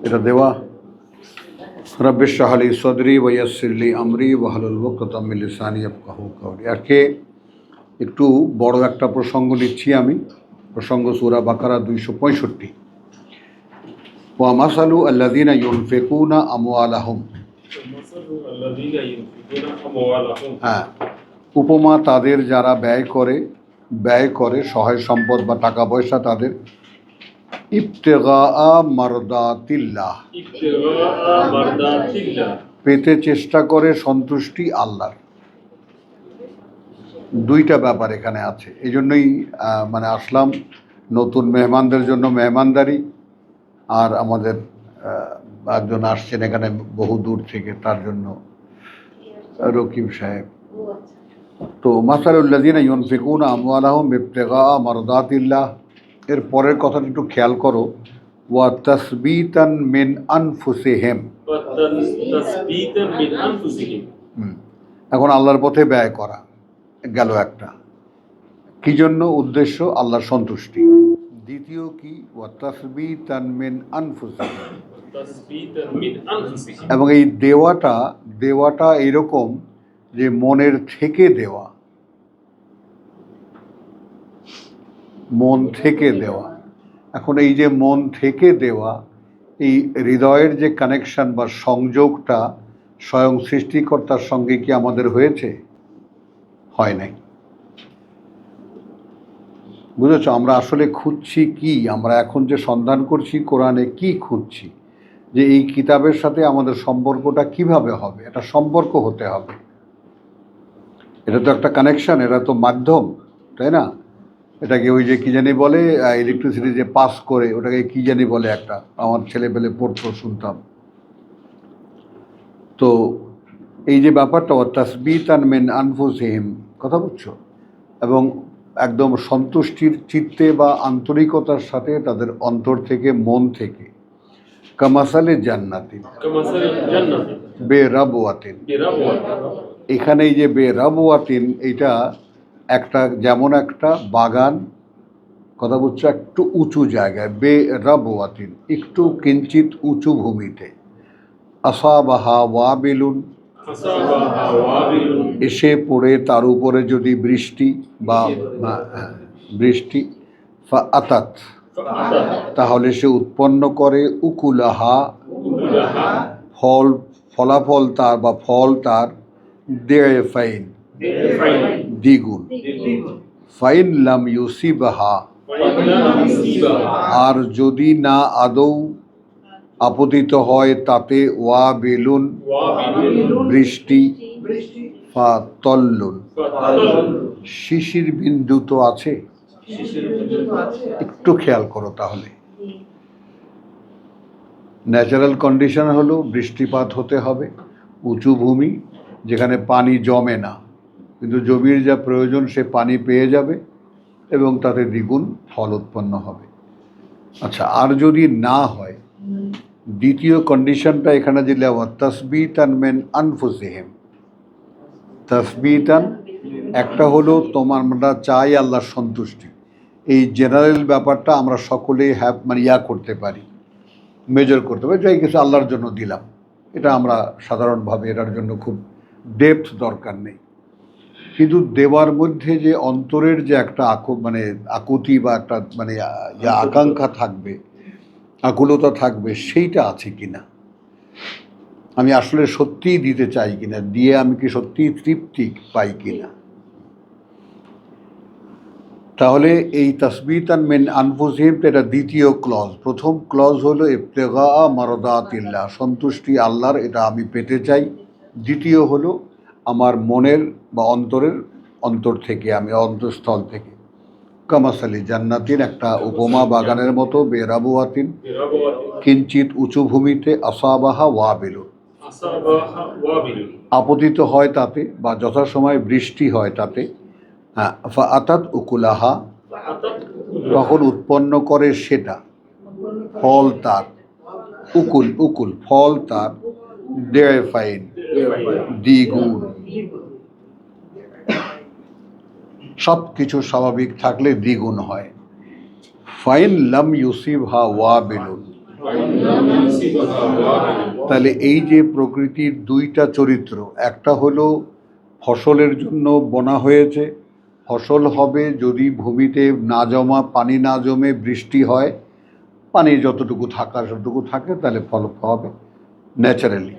এটা দেওয়া। রব্বিশ রাহ লি সদরি ওয়া ইয়াসসির লি আমরি ওয়াহলুল উকদাতাম মিন লিসানি ইয়াফকাহু কওলি। একে একটু বড় একটা প্রসঙ্গ নিচ্ছি আমি। প্রসঙ্গ সূরা বাকারা 265। ওয়া মাসালু আল্লাযীনা ইউনফিকুনা আমওয়ালাহুম। হ্যাঁ, উপমা তাদের যারা ব্যয় করে সহায় সম্পদ বা টাকা পয়সা তাদের ইবতিগা মারদাতিল্লাহ, পেতে চেষ্টা করে সন্তুষ্টি আল্লাহর। দুইটা ব্যাপার এখানে আছে। এই জন্যই আসলাম নতুন মেহমানদের জন্য মেহমানদারি, আর আমাদের একজন আসছেন এখানে বহু দূর থেকে, তার জন্য রকিব সাহেব। তো মাসালুল্লাযীনা ইউনফিকুনা আমওয়ালাহুম ইবতিগা মারদাতিল্লাহ, এর পরের কথাটা একটু খেয়াল করো। ওয়া তাসবীতান মিন আনফুসিহিম, এখন আল্লাহর পথে ব্যয় করা গেল একটা, কি জন্য উদ্দেশ্য? আল্লাহর সন্তুষ্টি। দ্বিতীয় কি? ওয়া তাসবীতান মিন আনফুসিহিম, এবং এই দেওয়াটা এরকম যে মনের থেকে দেওয়া, মন থেকে দেওয়া। এখন এই যে মন থেকে দেওয়া, এই হৃদয়ের যে কানেকশন বা সংযোগটা স্বয়ং সৃষ্টিকর্তার সঙ্গে কি আমাদের হয়েছে? হয় নাই। বুঝেছ? আমরা আসলে খুঁজছি কি? আমরা এখন যে সন্ধান করছি কোরআনে কি খুঁজছি, যে এই কিতাবের সাথে আমাদের সম্পর্কটা কিভাবে হবে। এটা সম্পর্ক হতে হবে, এটা তো একটা কানেকশন, এটা তো মাধ্যম, তাই না? এটাকে ওই যে কী জানি বলে, ইলেকট্রিসিটি যে পাস করে, ওটাকে কী জানি বলে, একটা আমার ছেলেপেলে পড়তো, শুনতাম। তো এই যে ব্যাপারটা তাসবীতান মিন আনফুসিহিম, কথা বুঝছো, এবং একদম সন্তুষ্টির চিত্তে বা আন্তরিকতার সাথে তাদের অন্তর থেকে, মন থেকে। কামাসালে জান্নাতিন বেরাবওয়াতিন, এখানে এই যে বেরাবওয়াতিন, এটা একটা যেমন একটা বাগান, কথা বুঝছো, একটু উঁচু জায়গায়, বেরাবওয়াতিন একটু কিঞ্চিত উঁচু ভূমিতে। আসাবাহা ওয়াবিলুন, এসে পড়ে তার উপরে যদি বৃষ্টি বা বৃষ্টি, ফাআতাত, তাহলে সে উৎপন্ন করে, উকুলাহা, ফলাফল তার বা ফল তার, দেয়ফাইন, দ্বিগুণ। ফাইন লাম ইউসিবহা, আর যদি না আদৌ আপতিত হয় তাতে, ওয়াবিলুন, বৃষ্টি, ফাতল্লুন, শিশির বিন্দু তো আছে। একটু খেয়াল করো তাহলে। ন্যাচারাল কন্ডিশন হলো বৃষ্টিপাত হতে হবে, উঁচু ভূমি যেখানে পানি জমে না, কিন্তু জমির যা প্রয়োজন সে পানি পেয়ে যাবে এবং তাতে দ্বিগুণ ফল উৎপন্ন হবে। আচ্ছা, আর যদি না হয়, দ্বিতীয় কন্ডিশনটা এখানে দিলে, তাসবীতান মিন আনফুসিহিম। তাসবীতান একটা হলো আমরা চাই আল্লাহর সন্তুষ্টি, এই জেনারেল ব্যাপারটা আমরা সকলেই করতে পারি, মেজর করতে পারি, যাই কিছু আল্লাহর জন্য দিলাম, এটা আমরা সাধারণভাবে, এটার জন্য খুব ডেপথ দরকার নেই। কিন্তু দেওয়ার মধ্যে যে অন্তরের যে একটা আকুতি বা একটা আকাঙ্ক্ষা থাকবে, আকুলতা থাকবে, সেইটা আছে কিনা, আমি আসলে সত্যিই দিতে চাই কিনা, দিয়ে আমি কি সত্যিই তৃপ্তি পাই কিনা। তাহলে এই তাসবীতান মিন আনফুসিহিম, এটা দ্বিতীয় ক্লজ। প্রথম ক্লজ হলো ইবতিগা মারদাতিল্লাহ, সন্তুষ্টি আল্লাহর, এটা আমি পেতে চাই। দ্বিতীয় হলো আমার মনের বা অন্তর থেকে, আমি অন্তঃস্থল থেকে। কামাসালি জান্নাতিন, একটা উপমা বাগানের মতো, বেরাবওয়াতিন, কিঞ্চিত উঁচু ভূমিতে, আসাবাহা ওয়াবিলুন, আপতিত হয় তাতে বা যথাসময়ে বৃষ্টি হয় তাতে। ফাআতাত উকুলাহা, তখন উৎপন্ন করে সেটা, ফল তার, উকুল ফল তার, দেয়ফাইন, দ্বিগুণ। সব কিছু স্বাভাবিক থাকলে দ্বিগুণ হয়। ফাইন লাম ইউসিবহা ওয়াবিলুন, তাহলে এই যে প্রকৃতির দুইটা চরিত্র, একটা হলো ফসলের জন্য বোনা হয়েছে, ফসল হবে যদি ভূমিতে না জমা, পানি না জমে বৃষ্টি হয়, পানি যতটুকু থাকার যতটুকু থাকে, তাহলে ফল হবে ন্যাচারালি।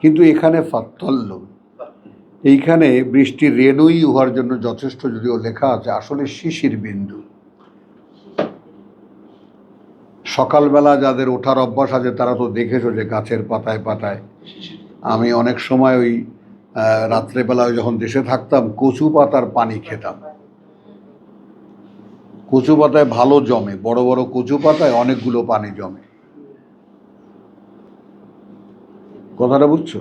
কিন্তু এখানে ফাত্তাল্ল, এইখানে বৃষ্টির রেণুই উহার জন্য যথেষ্ট, যদিও লেখা আছে আসলে শিশির বিন্দু। সকালবেলা যাদের ওঠার অভ্যাস আছে তারা তো দেখেছো যে গাছের পাতায় পাতায়, আমি অনেক সময় ওই রাত্রেবেলায় যখন দেশে থাকতাম কচু পাতার পানি খেতাম। কচু পাতায় ভালো জমে, বড় বড় কচু পাতায় অনেকগুলো পানি জমে। কথাটা বুঝছো?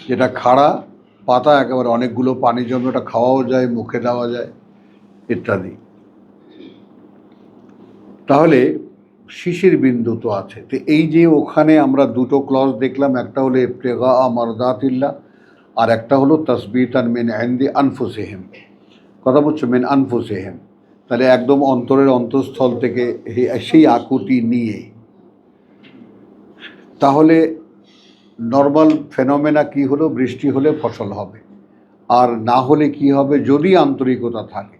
যেটা খাড়া পাতা একেবারে অনেকগুলো পানি জমে, ওটা খাওয়াও যায়, মুখে দেওয়া যায় ইত্যাদি। তাহলে শিশির বিন্দু তো আছে। তো এই যে ওখানে আমরা দুটো ক্লজ দেখলাম, একটা হলো ইবতিগা মারদাতিল্লাহ, আর একটা হলো তাসবিতান মিন ইনদি আনফুসিহিম। কথা বুঝছো? মিন আনফুসিহিম, তাহলে একদম অন্তরের অন্তঃস্থল থেকে সেই আকুতি নিয়ে। তাহলে নর্মাল ফেনোমেনা কি হলো? বৃষ্টি হলে ফসল হবে, আর না হলে কি হবে? যদি আন্তরিকতা থাকে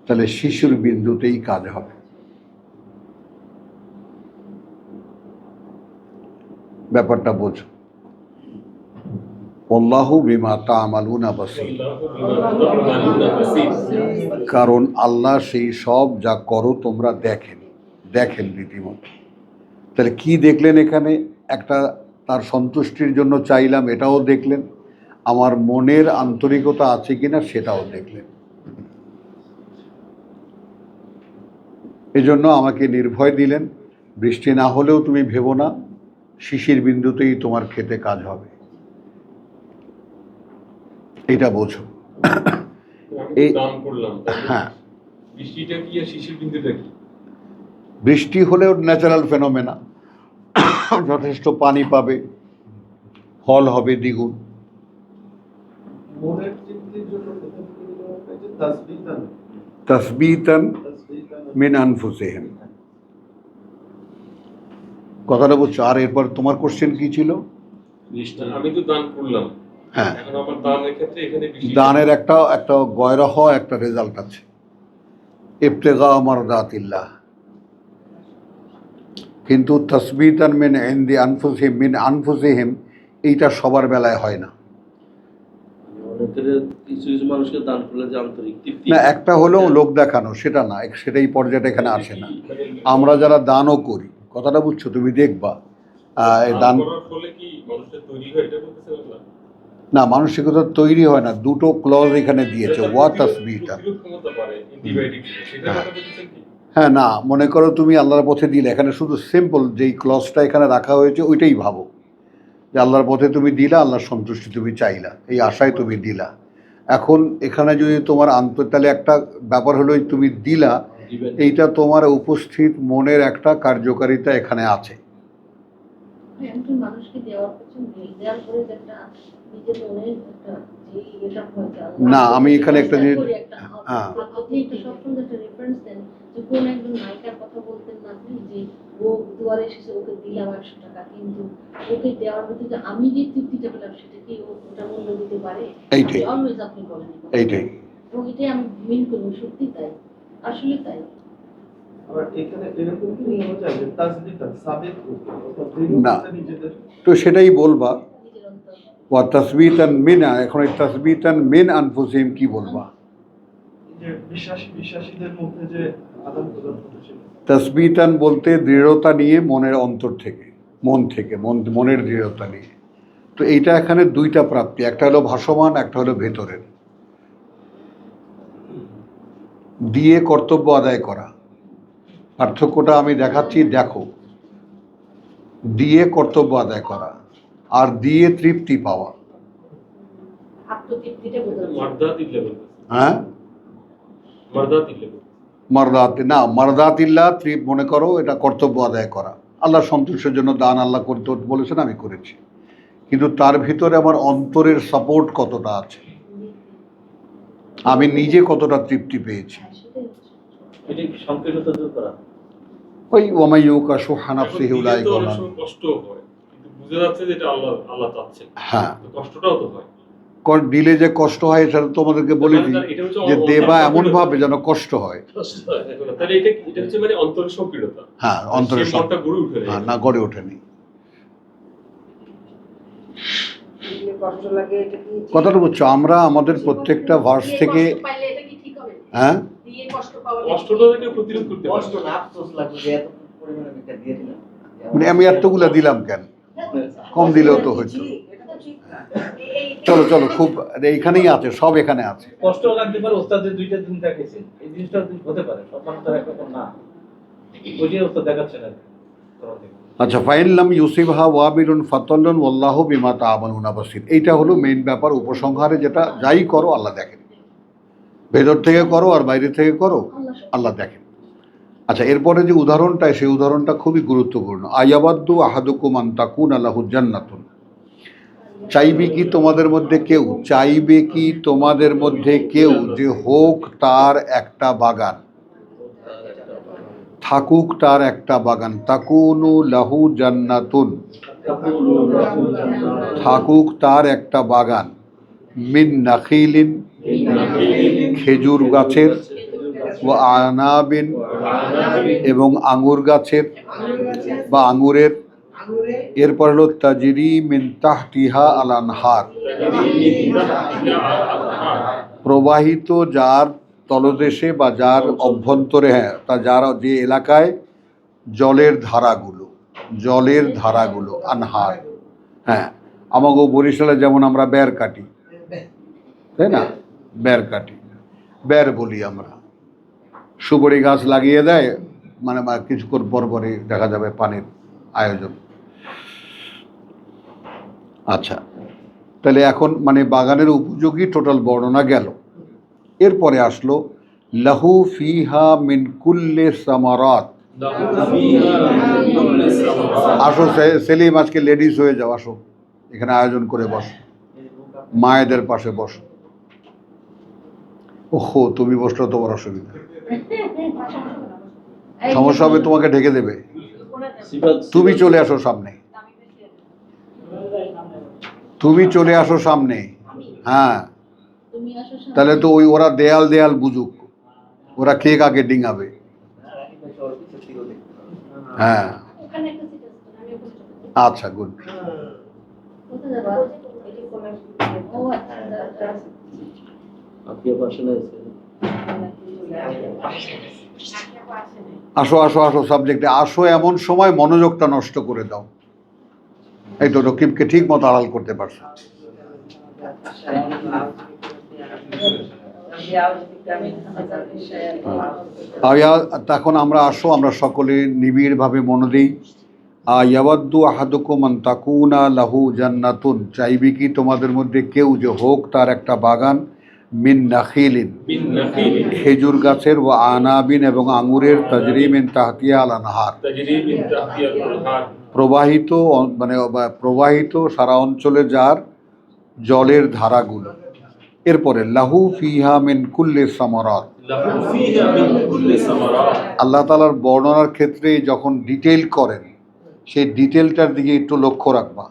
তাহলে শিশুর বিন্দুতেই কাজ হবে। ব্যাপারটা বোঝো। আল্লাহু বিমা তা'মালুনা বাসীর, কারণ আল্লাহ সেই সব যা করো তোমরা দেখেন রীতিমতো। তাহলে কি দেখলেন এখানে? একটা তার সন্তুষ্টির জন্য চাইলাম, এটাও দেখলেন, আমার মনের আন্তরিকতা আছে কিনা সেটাও দেখলেন। এজন্য আমাকে নির্ভয় দিলেন, বৃষ্টি না হলেও তুমি ভেবো না, শিশির বিন্দুতেই তোমার খেতে কাজ হবে। এটা বোঝো। হ্যাঁ, বৃষ্টি হলেও ন্যাচারাল ফেনোমেনা, যথেষ্ট পানি পাবে, ফল হবে দ্বিগুণ। তাসবিতান মিন আনফুসিহিম, কথাটা বুঝছো? আর এরপর তোমার কোশ্চেন কি ছিল? আমি তো দান করলাম, হ্যাঁ, এখন আমার দানের ক্ষেত্রে এখানে দানের একটা গয়রাহ একটা রেজাল্ট আছে, ইবতিগা মারদাতিল্লাহ। কিন্তু তাসবিতান মিন ইনদি আনফুসিহিম, মিন আনফুসিহিম, এইটা সবার বেলায় হয় না। না, একটা হলেও লোক দেখানো সেটা না, সেটাই পর্যায়টা এখানে আসে না। আমরা যারা দানও করি, কথাটা বুঝছো? তুমি দেখবা দান না, মানসিকতা তৈরি হয় না। দুটো ক্লজ এখানে দিয়েছে, ওয়া তাসবিতা। হ্যাঁ, না, মনে করো তুমি আল্লাহর পথে দিলে, এখানে শুধু সিম্পল যেই ক্লজটা এখানে রাখা হয়েছে ওইটাই ভাবো, যে আল্লাহর পথে তুমি দিলা, আল্লাহর সন্তুষ্টি তুমি চাইলা, এই আশায় তুমি দিলা। এখন এখানে যদি তোমার তাহলে একটা ব্যাপার হলো তুমি দিলা, এইটা তোমার উপস্থিত মনের একটা কার্যকারিতা এখানে আছে। না, আমি এখানে একটা জিনিস, হ্যাঁ, কোন একজন নায়িকার কথা বলতেন না আপনি, যে ও দুয়ারে এসেছে, ওকে দিলাম 100 টাকা, কিন্তু ওকে দেওয়ার মধ্যে যে আমি যে তৃপ্তিটা পেলাম সেটা কি ওটা মূল্য দিতে পারে? এইটাই অলওয়েজ আপনি বলেন, এইটাই এবং এটাই আমি মিন করি, সত্যি তাই, আসলে তাই। আবার এখানে এরকম কি মনে হয় যে তাসবিতা সাবিত না, তো সেটাই বলবা, ওয়া তাসবিতান মিন, এখন এই তাসবিতান মিন আনফুসিহিম কি বলবা? যে বিশ্বাসীদের মধ্যে যে আদান প্রদান হচ্ছে, তাসবিতান বলতে দৃঢ়তা নিয়ে, মনের অন্তর থেকে, মনের দৃঢ়তা নিয়ে। তো এইটা এখানে দুইটা প্রাপ্তি, একটা হলো ভাসমান, একটা হলো ভেতরের। দিয়ে কর্তব্য আদায় করা, পার্থক্যটা আমি দেখাচ্ছি, দেখো। দিয়ে কর্তব্য আদায় করা আর দিয়ে তৃপ্তি পাওয়া। হ্যাঁ, মারদাতি না, মারদাতিল্লাহ মনে করো এটা কর্তব্য আদায় করা, আল্লাহ সন্তুষ্টের জন্য দান আল্লাহ করতে বলেছেন, আমি করেছি। কিন্তু তার ভিতরে আমার অন্তরের সাপোর্ট কতটা আছে, আমি নিজে কতটা তৃপ্তি পেয়েছি। ওই ওয়ামাইয়ুকা শুহা নাফসিহি এখন দিলে উলাইকা তো অনেক হুমুল সময় কষ্টও হয়, কিন্তু বুঝে যাচ্ছে যে এটা আল্লাহ আল্লাহ চাচ্ছেন, হ্যাঁ তো কষ্টটাও তো হয়। দিলে যে কষ্ট হয় সেটা তোমাদেরকে বলেছি মানে এটা হচ্ছে যে দেবা অন্তরের এমন ভাবে সংকীর্ণতা। যেন কষ্ট হয়। তাহলে এটা হচ্ছে মানে অন্তরের সংকীর্ণতা, হ্যাঁ অন্তরের সেই মনটা গড়ে উঠে হ্যাঁ নেই। না গড়ে ওঠেনি। কষ্ট লাগে এটা কি ঠিক? কথাটা বুঝছো, আমরা আমাদের প্রত্যেকটা ভার্স দিয়ে থেকে কষ্ট পাইলে এটা কি ঠিক হবে? হ্যাঁ দিয়ে কষ্ট পাওয়া কষ্টটা থেকে প্রতিরোধ করতে পারে। কষ্ট না আফসোস লাগবে যে এত পরিমাণে আমি এটা দিয়ে দিলাম। মানে আমি এতগুলা দিলাম কেন, কম দিলেও তো হইতো। এটা তো ঠিক না। চলো চলো খুব এইখানেই আছে, সব এখানে আছে। কষ্ট লাগতে পারে, ওস্তাদের দুইটা দিন দেখাইছে, এই জিনিসটা হতে পারে, সব মানুষ তার একরকম না, ওইটাই ওস্তাদ দেখাচ্ছে না। আচ্ছা ফাইনলাম ইউসিবহা ওয়াবিরুন ফাতাল্লুন ওয়াল্লাহু বিমা তা'মালুনা বাসীর। এইটা হলো মেইন ব্যাপার উপসংহারে, যেটা যাই করো আল্লাহ দেখেন, ভেতর থেকে করো আর বাইরে থেকে করো আল্লাহ দেখেন। আচ্ছা এরপরে যে উদাহরণটা, সেই উদাহরণটা খুবই গুরুত্বপূর্ণ। আয়াবাদ্দু আহাদুকুম আন তাকুনা লাহু জান্নাতুন, চাইবে কি তোমাদের মধ্যে কেউ, চাইবে কি তোমাদের মধ্যে কেউ যে হোক তার একটা বাগান, থাকুক তার একটা বাগান, তাকুনু লাহু জান্নাতুন, থাকুক তার একটা বাগান, মিন নাখিলিন, খেজুর গাছের, ওয়া আনাবিন, এবং আঙ্গুর গাছের বা আঙ্গুরের, এরপর হলো তাজরি মিন তাহতিহা আল আনহার, প্রবাহিত যার তলদেশে বা যার অভ্যন্তরে, হ্যাঁ তা যার যে এলাকায় জলের ধারাগুলো, জলের ধারাগুলো আনহার। হ্যাঁ আমাকে বরিশালে যেমন আমরা বের কাটি, তাই না, বের কাটি, বের বলি আমরা। সুপারি গাছ লাগিয়ে দেয়, মানে কিছুক্ষণ পর পরই দেখা যাবে পানির আয়োজন। আচ্ছা তাহলে এখন মানে বাগানের উপযোগী টোটাল বর্ণনা গেল। এরপরে আসলো লাহু ফিহা মিন কুল্লি সামারাত। আসো সেলিম, আজকে লেডিস হয়ে যাও, আসো এখানে আয়োজন করে বসো, মায়েদের পাশে বসো। ওহো তুমি বসলে তোমার অসুবিধা, সমস্যা হবে, তোমাকে ঢেকে দেবে। তুমি চলে আসো সামনে, তুমি চলে আসো সামনে। হ্যাঁ তুমি আসো সামনে। তাহলে তো ওই ওরা দেয়াল দেয়াল বুঝুক, ওরা কে কাকে ডিঙাবে। হ্যাঁ ওখানে একটা সিট আছে, আমি ওখানে চলে যাবো। আচ্ছা গুড। কোথায় যাবা? এটি কোন ও আচ্ছা আপনি পাশে না আছে। আসো আসো আসো সাবজেক্টে আসো, এমন সময় মনোযোগটা নষ্ট করে দাও। এই তো রকিবকে ঠিক মতো আড়াল করতে পারছো। তখন আমরা আসো, আমরা সকলে নিবিড়ভাবে মন দিই। ইয়াওয়াদ্দু আহাদুকুম আন তাকুনা লাহু জান্নাতুন, চাইবে কি তোমাদের মধ্যে কেউ যে হোক তার একটা বাগান, মিন নাখিলিন, খেজুর গাছের, ও আনাবিন, এবং আঙ্গুরের, তাজরি মিন তাহতিহা আল আনহার, প্রবাহিত মানে প্রবাহিত সারা অঞ্চলে যার জলের ধারাগুলো। এরপরে লাহু ফিহা মিন কুল্লি সামারাত, আল্লাহ তাআলার বর্ণনার ক্ষেত্রে যখন ডিটেইল করেন, সেই ডিটেলটার দিকে একটু লক্ষ্য রাখবা,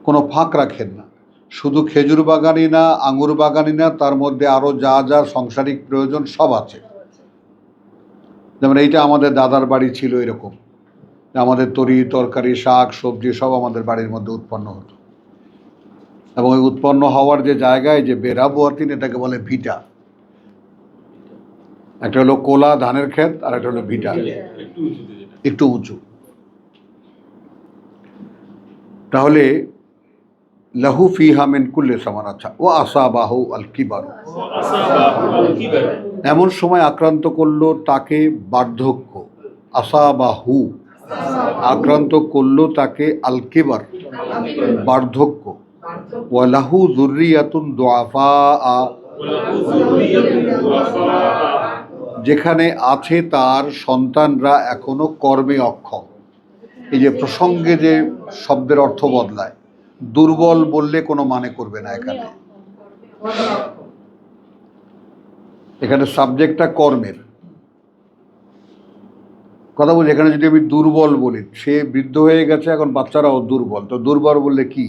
কোনো ফাঁক রাখেন না। শুধু খেজুর বাগানই না, আঙ্গুর বাগানই না, তার মধ্যে আরও যা যা সাংসারিক প্রয়োজন সব আছে। যেমন এইটা আমাদের দাদার বাড়ি ছিল এরকম, আমাদের তরকারি শাক সবজি সব আমাদের বাড়ির মধ্যে উৎপন্ন হতো। এবং এই উৎপন্ন হওয়ার যে জায়গায় যে বেরাবুয়াতিন, এটাকে বলে ভিটা। একটা হলো কোলা ধানের ক্ষেত, আর একটা হলো ভিটা, একটু উঁচু। তাহলে লাহু ফিহা মিন কুল্লি সামারাত, আচ্ছা ও আসাবাহু আল কিবার, এমন সময় আক্রান্ত করলো তাকে বার্ধক্য, আসাবাহু আক্রান্ত করলো তাকে, আল কিবার বার্ধক্য, ওয়া লাহু যুররিয়াতুন দুআফা, যেখানে আছে তার সন্তানরা এখনো কর্মে অক্ষম। এই যে প্রসঙ্গে যে শব্দের অর্থ বদলায়, দুর্বল বললে কোনো মানে করবে না। এখানে সাবজেক্টটা কর্মের, কথা বলছি, এখানে যদি আমি দুর্বল বলি, সে বৃদ্ধ হয়ে গেছে, এখন বাচ্চারাও দুর্বল, তো দুর্বল বললে কি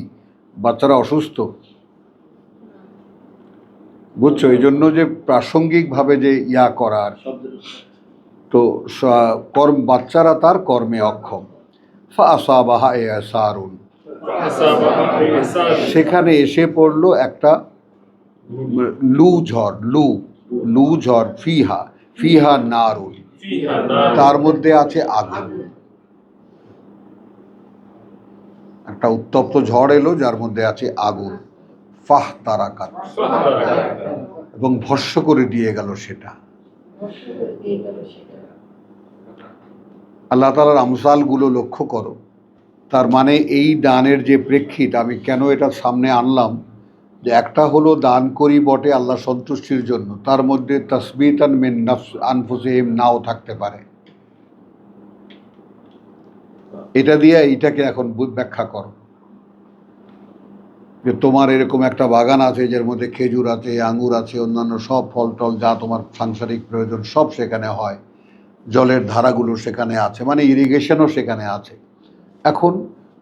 বাচ্চারা অসুস্থ? বুঝছো? এই জন্য যে প্রাসঙ্গিকভাবে যে ইয়া করার, তো বাচ্চারা তার কর্মে অক্ষম। ফাসাবাহা ইয়াসারুন, সেখানে এসে পড়লো একটা লু ঝড়, লু ঝড়, ফিহা নারুন, তার মধ্যে আছে আগুন। একটা উত্তপ্ত ঝড় এলো যার মধ্যে আছে আগুন। ফাহ তারাকাত, এবং ভস্ম করে দিয়ে গেল সেটা। আল্লাহ তাআলার আমসালগুলো লক্ষ্য করো। তার মানে এই দানের যে প্রেক্ষিত, আমি কেন এটা সামনে আনলাম, যে একটা হলো দান করি বটে আল্লাহ সন্তুষ্টির জন্য, তার মধ্যে তাসবিতান মিন নাফস আনফুসিহিম নাও থাকতে পারে। এটা দিয়ে এইটাকে এখন ব্যাখ্যা করো, যে তোমার এরকম একটা বাগান আছে যার মধ্যে খেজুর আছে, আঙ্গুর আছে, অন্যান্য সব ফল টল যা তোমার সাংসারিক প্রয়োজন সব সেখানে হয়, জলের ধারাগুলো সেখানে আছে, মানে ইরিগেশনও সেখানে আছে। এখন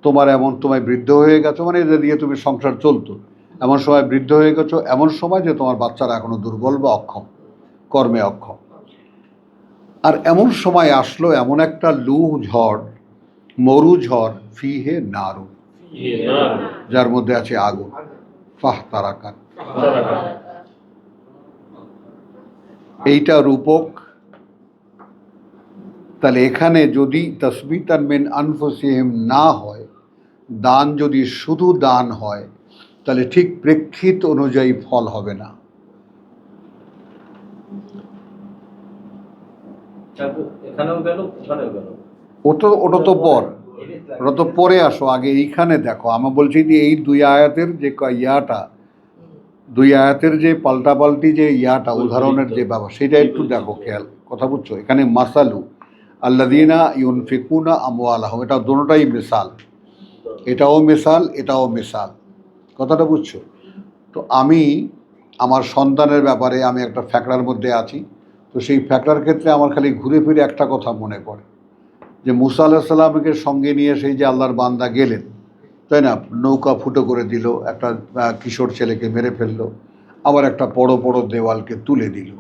তোমায় বৃদ্ধ হয়ে গেছো, মানে এটা দিয়ে তুমি সংসার চলতো, এমন সময় বৃদ্ধ হয়ে গেছো, এমন সময় যে তোমার বাচ্চারা এখনো দুর্বল বা অক্ষম, কর্মে অক্ষম। আর এমন সময় আসলো এমন একটা লু ঝড়, মরু ঝড়, ফিহে নারু, যার মধ্যে আছে আগুন। ফাহ তারাকাত, এইটা রূপক। তাহলে এখানে যদি তাসবিতান মিন আনফুসিহিম না হয়, দান যদি শুধু দান হয়, তাহলে ঠিক প্রেক্ষিত অনুযায়ী ফল হবে না। এখানেও গেল, ওখানেও গেল। ওটা তো ওটা তো পরে আসো, আগে এইখানে দেখো। আমি বলছি যে এই দুই আয়াতের যে দুই আয়াতের যে পাল্টাপাল্টি যে উদাহরণের যে ব্যাপার, সেটা একটু দেখো, খেয়াল কথা বুঝছো। এখানে মাসালু আল্লাযীনা ইউনফিকুনা আমওয়ালাহুম, এটা দুটোটাই মিসাল, এটাও মিসাল, এটাও মিসাল, কথাটা বুঝছো? তো আমি আমার সন্তানের ব্যাপারে আমি একটা ফ্যাকড়ার মধ্যে আছি, তো সেই ফ্যাকড়ার ক্ষেত্রে আমার খালি ঘুরে ফিরে একটা কথা মনে পড়ে, যে মুসা আলাইহিস সালামকে সঙ্গে নিয়ে সেই যে আল্লাহর বান্দা গেলেন, তাই না, নৌকা ফুটো করে দিল, একটা কিশোর ছেলেকে মেরে ফেললো, আবার একটা বড় বড় দেওয়ালকে তুলে দিল।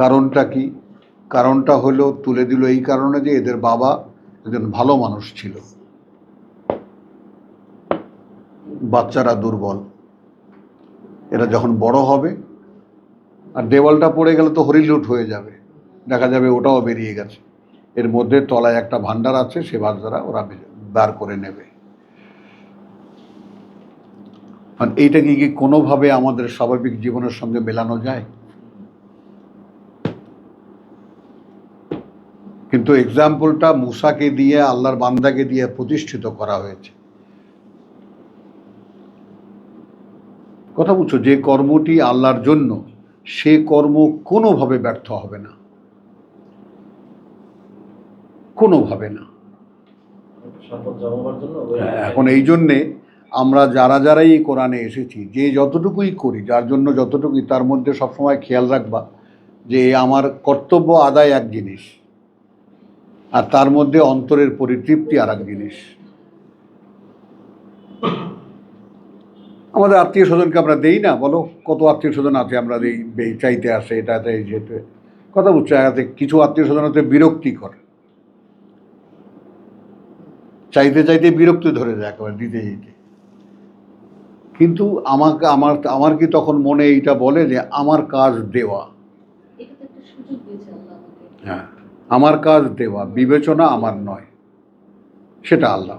কারণটা কি? কারণটা হলো তুলে দিল এই কারণে যে এদের বাবা একজন ভালো মানুষ ছিল, বাচ্চারা দুর্বল, এরা যখন বড় হবে, আর দেওয়ালটা পড়ে গেলে তো হরিলুট হয়ে যাবে, দেখা যাবে ওটাও বেরিয়ে গেছে, এর মধ্যে তলায় একটা ভান্ডার আছে, সে ভান্ডারা ওরা বার করে নেবে। আর এইটা কি কোনোভাবে আমাদের স্বাভাবিক জীবনের সঙ্গে মেলানো যায়? কিন্তু এক্সাম্পলটা মুসাকে দিয়ে, আল্লাহর বান্দাকে দিয়ে প্রতিষ্ঠিত করা হয়েছে। কথা বুঝছো? যে কর্মটি আল্লাহর জন্য, সে কর্ম কোনোভাবে ব্যর্থ হবে না, কোনোভাবে না। এখন এই জন্যে আমরা যারাই এই কোরআনে এসেছি, যে যতটুকুই করি, যার জন্য যতটুকুই, তার মধ্যে সবসময় খেয়াল রাখবা যে আমার কর্তব্য আদায় এক জিনিস, আর তার মধ্যে অন্তরের পরিতৃপ্তি আর এক জিনিস। আমাদের আত্মীয় স্বজনকে আমরা দেই না, বলো কত আত্মীয় স্বজন আছে আমরা দেই, চাইতে আসে, এটাতে যেতে, কথা বুঝছো? এতে কিছু আত্মীয় স্বজন হতে বিরক্তি করে, চাইতে চাইতে বিরক্তি ধরে যায় একেবারে দিতে দিতে। কিন্তু আমার কি তখন মনে এইটা বলে যে আমার কাজ দেওয়া, হ্যাঁ, আমার কাজ দেওয়া, বিবেচনা আমার নয়, সেটা আল্লাহ।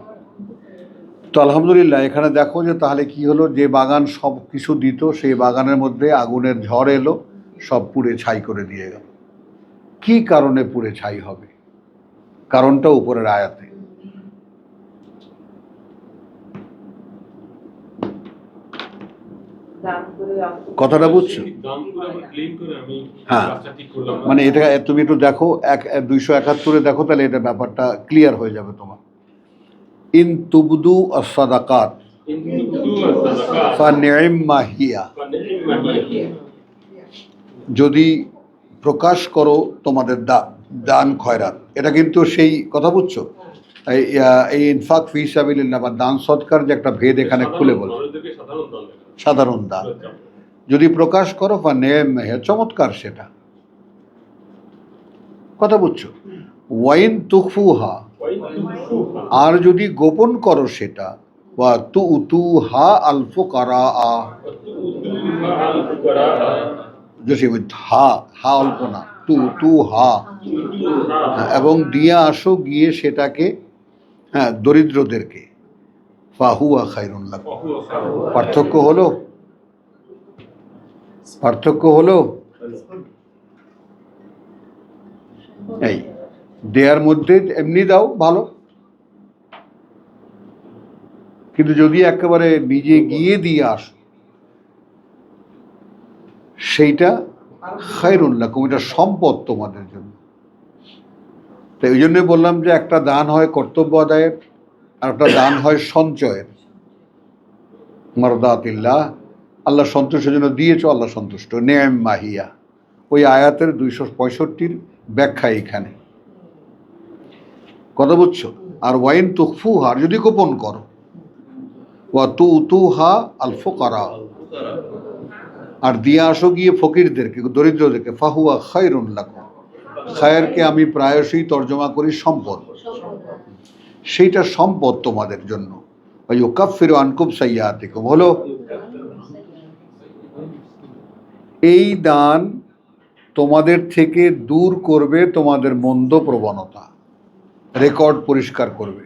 তো আলহামদুলিল্লাহ, এখানে দেখো যে তাহলে কি হলো, যে বাগান সব কিছু দিত, সেই বাগানের মধ্যে আগুনের ঝড় এলো, সব পুড়ে ছাই করে দিয়ে গেল। কি কারণে পুড়ে ছাই হবে? কারণটা উপরের আয়াতে। কথাটা বুঝছো? হ্যাঁ, মানে এটা তুমি একটু দেখো 271 দেখো, তাহলে এটা ব্যাপারটা ক্লিয়ার হয়ে যাবে তোমার। ইন তুবদু আস-সাদাকাত ফানি'ম্মা হিয়া, যদি প্রকাশ করো তোমাদের দান খয়রাত, এটা কিন্তু সেই কথা বুঝছো, এই ইনফাক ফি সাবিলিল্লাহ বা দান সৎকার যে একটা ভেদ এখানে খুলে বলছে। মানুষদেরকে সাধারণ দান লেখা। সাধারণ দান যদি প্রকাশ করো বা নেম চমৎকার, সেটা কথা বুঝছো। ওয়াইন তুফুহা, আর যদি গোপন করো সেটা, বা তু হা আল ফুকারা, হা হা অল্প না, তু হা, এবং দিয়ে আসো গিয়ে সেটাকে, হ্যাঁ, দরিদ্রদেরকে, ফাহুয়া খায়রুন লাকুম। পার্থক্য হলো, পার্থক্য হলো এই দেয়ার মধ্যে এমনি দাও ভালো, কিন্তু যদি একেবারে নিজে গিয়ে দিয়ে আসো সেইটা খায়রুন লাকুম, এটা সম্পদ তোমাদের জন্য। তাই ওই জন্যই বললাম যে একটা দান হয় কর্তব্য আদায়ের, আর একটা দান হয় সঞ্চয়ের। মারদাতিল্লাহ, আল্লাহ সন্তুষ্টের জন্য দিয়েছো, আল্লাহ সন্তুষ্ট। নেম মাহিয়া, ওই আয়াতের 265 ব্যাখ্যা এখানে, কথা বুঝছো। আর ওয়াইন তুখফুহা, আর যদি গোপন করো, ওয়া তুহা আল ফুকারা, আর দিয়ে আসো গিয়ে ফকিরদেরকে, দরিদ্রদেরকে, ফাহুয়া খায়রুন লাকুম। খায়রকে আমি প্রায়শই তর্জমা করি সম্পদ, সেইটা সম্পদ তোমাদের জন্য। ওই ইউকাফিরু আনকুম সাইয়্যাতিকুম হলো, এই দান তোমাদের থেকে দূর করবে তোমাদের মন্দ প্রবণতা, রেকর্ড পরিষ্কার করবে।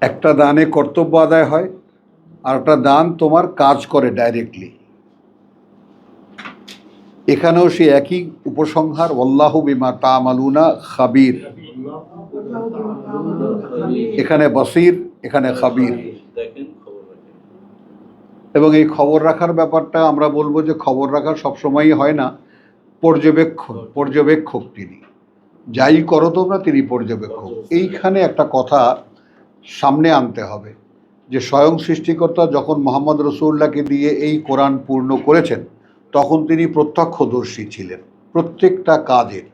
একটা দানে কর্তব্য আদায় হয়, আর একটা দান তোমার কাজ করে ডাইরেক্টলি। এখানেও সে একই উপসংহার, আল্লাহু বিমা তা'মালুনা খাবির। এখানে বসির, এখানে খাবির। এবং এই খবর রাখার ব্যাপারটা আমরা বলবো যে খবর রাখা সবসময়ই হয় না, পর্যবেক্ষক তিনি। যাই করো তোমরা, তিনি পর্যবেক্ষক। এইখানে একটা কথা সামনে আনতে হবে যে স্বয়ং সৃষ্টিকর্তা যখন মোহাম্মদ রসুল্লাহকে দিয়ে এই কোরআন পূর্ণ করেছেন, তখন তিনি প্রত্যক্ষদর্শী ছিলেন প্রত্যেকটা কাজের।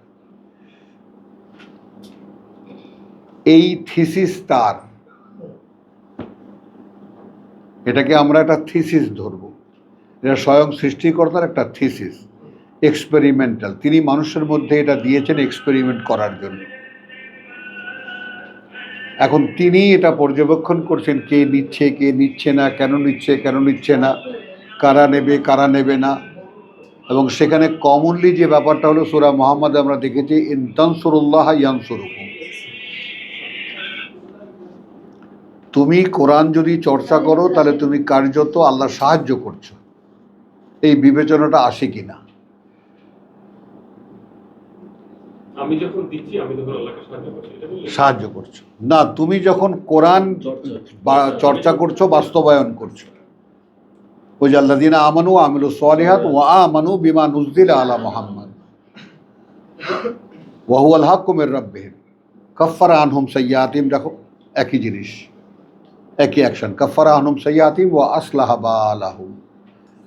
এই থিসিস তার, এটাকে আমরা একটা থিসিস ধরব, এটা স্বয়ং সৃষ্টিকর্তার একটা থিসিস, এক্সপেরিমেন্টাল। তিনি মানুষের মধ্যে এটা দিয়েছেন এক্সপেরিমেন্ট করার জন্য। এখন তিনি এটা পর্যবেক্ষণ করছেন, কে নিচ্ছে কে নিচ্ছে না, কেন নিচ্ছে কেন নিচ্ছে না, কারা নেবে কারা নেবে না। এবং সেখানে কমনলি যে ব্যাপারটা হলো, সূরা মুহাম্মদ আমরা দেখেছি, ইন তানসুরুল্লাহ ইয়ানসুরুকুম। তুমি কোরআন যদি চর্চা করো তাহলে তুমি কার্যত আল্লাহ সাহায্য করছো, এই বিবেচনাটা আসে কিনা। আমি যখন দিচ্ছি আমি তখন আল্লাহকে সাহায্য করছি, এটা বললে? সাহায্য করছো না, তুমি যখন কোরআন চর্চা করছো, বাস্তবায়ন করছো। ওই যে আল্লাযীনা আমানু ওয়া আমিলুস সালিহাত ওয়া আমানু বিমা নুযিলা আলা মুহাম্মদ ওয়া হুয়াল হাক্কু মির রাব্বিহিম কাফারা আনহুম সাইয়্যাতিহিম। দেখো একই জিনিস, একই অ্যাকশন, কাফারা আনহুম সাইয়্যাতিহিম ওয়া আসলাহা বালাহুম,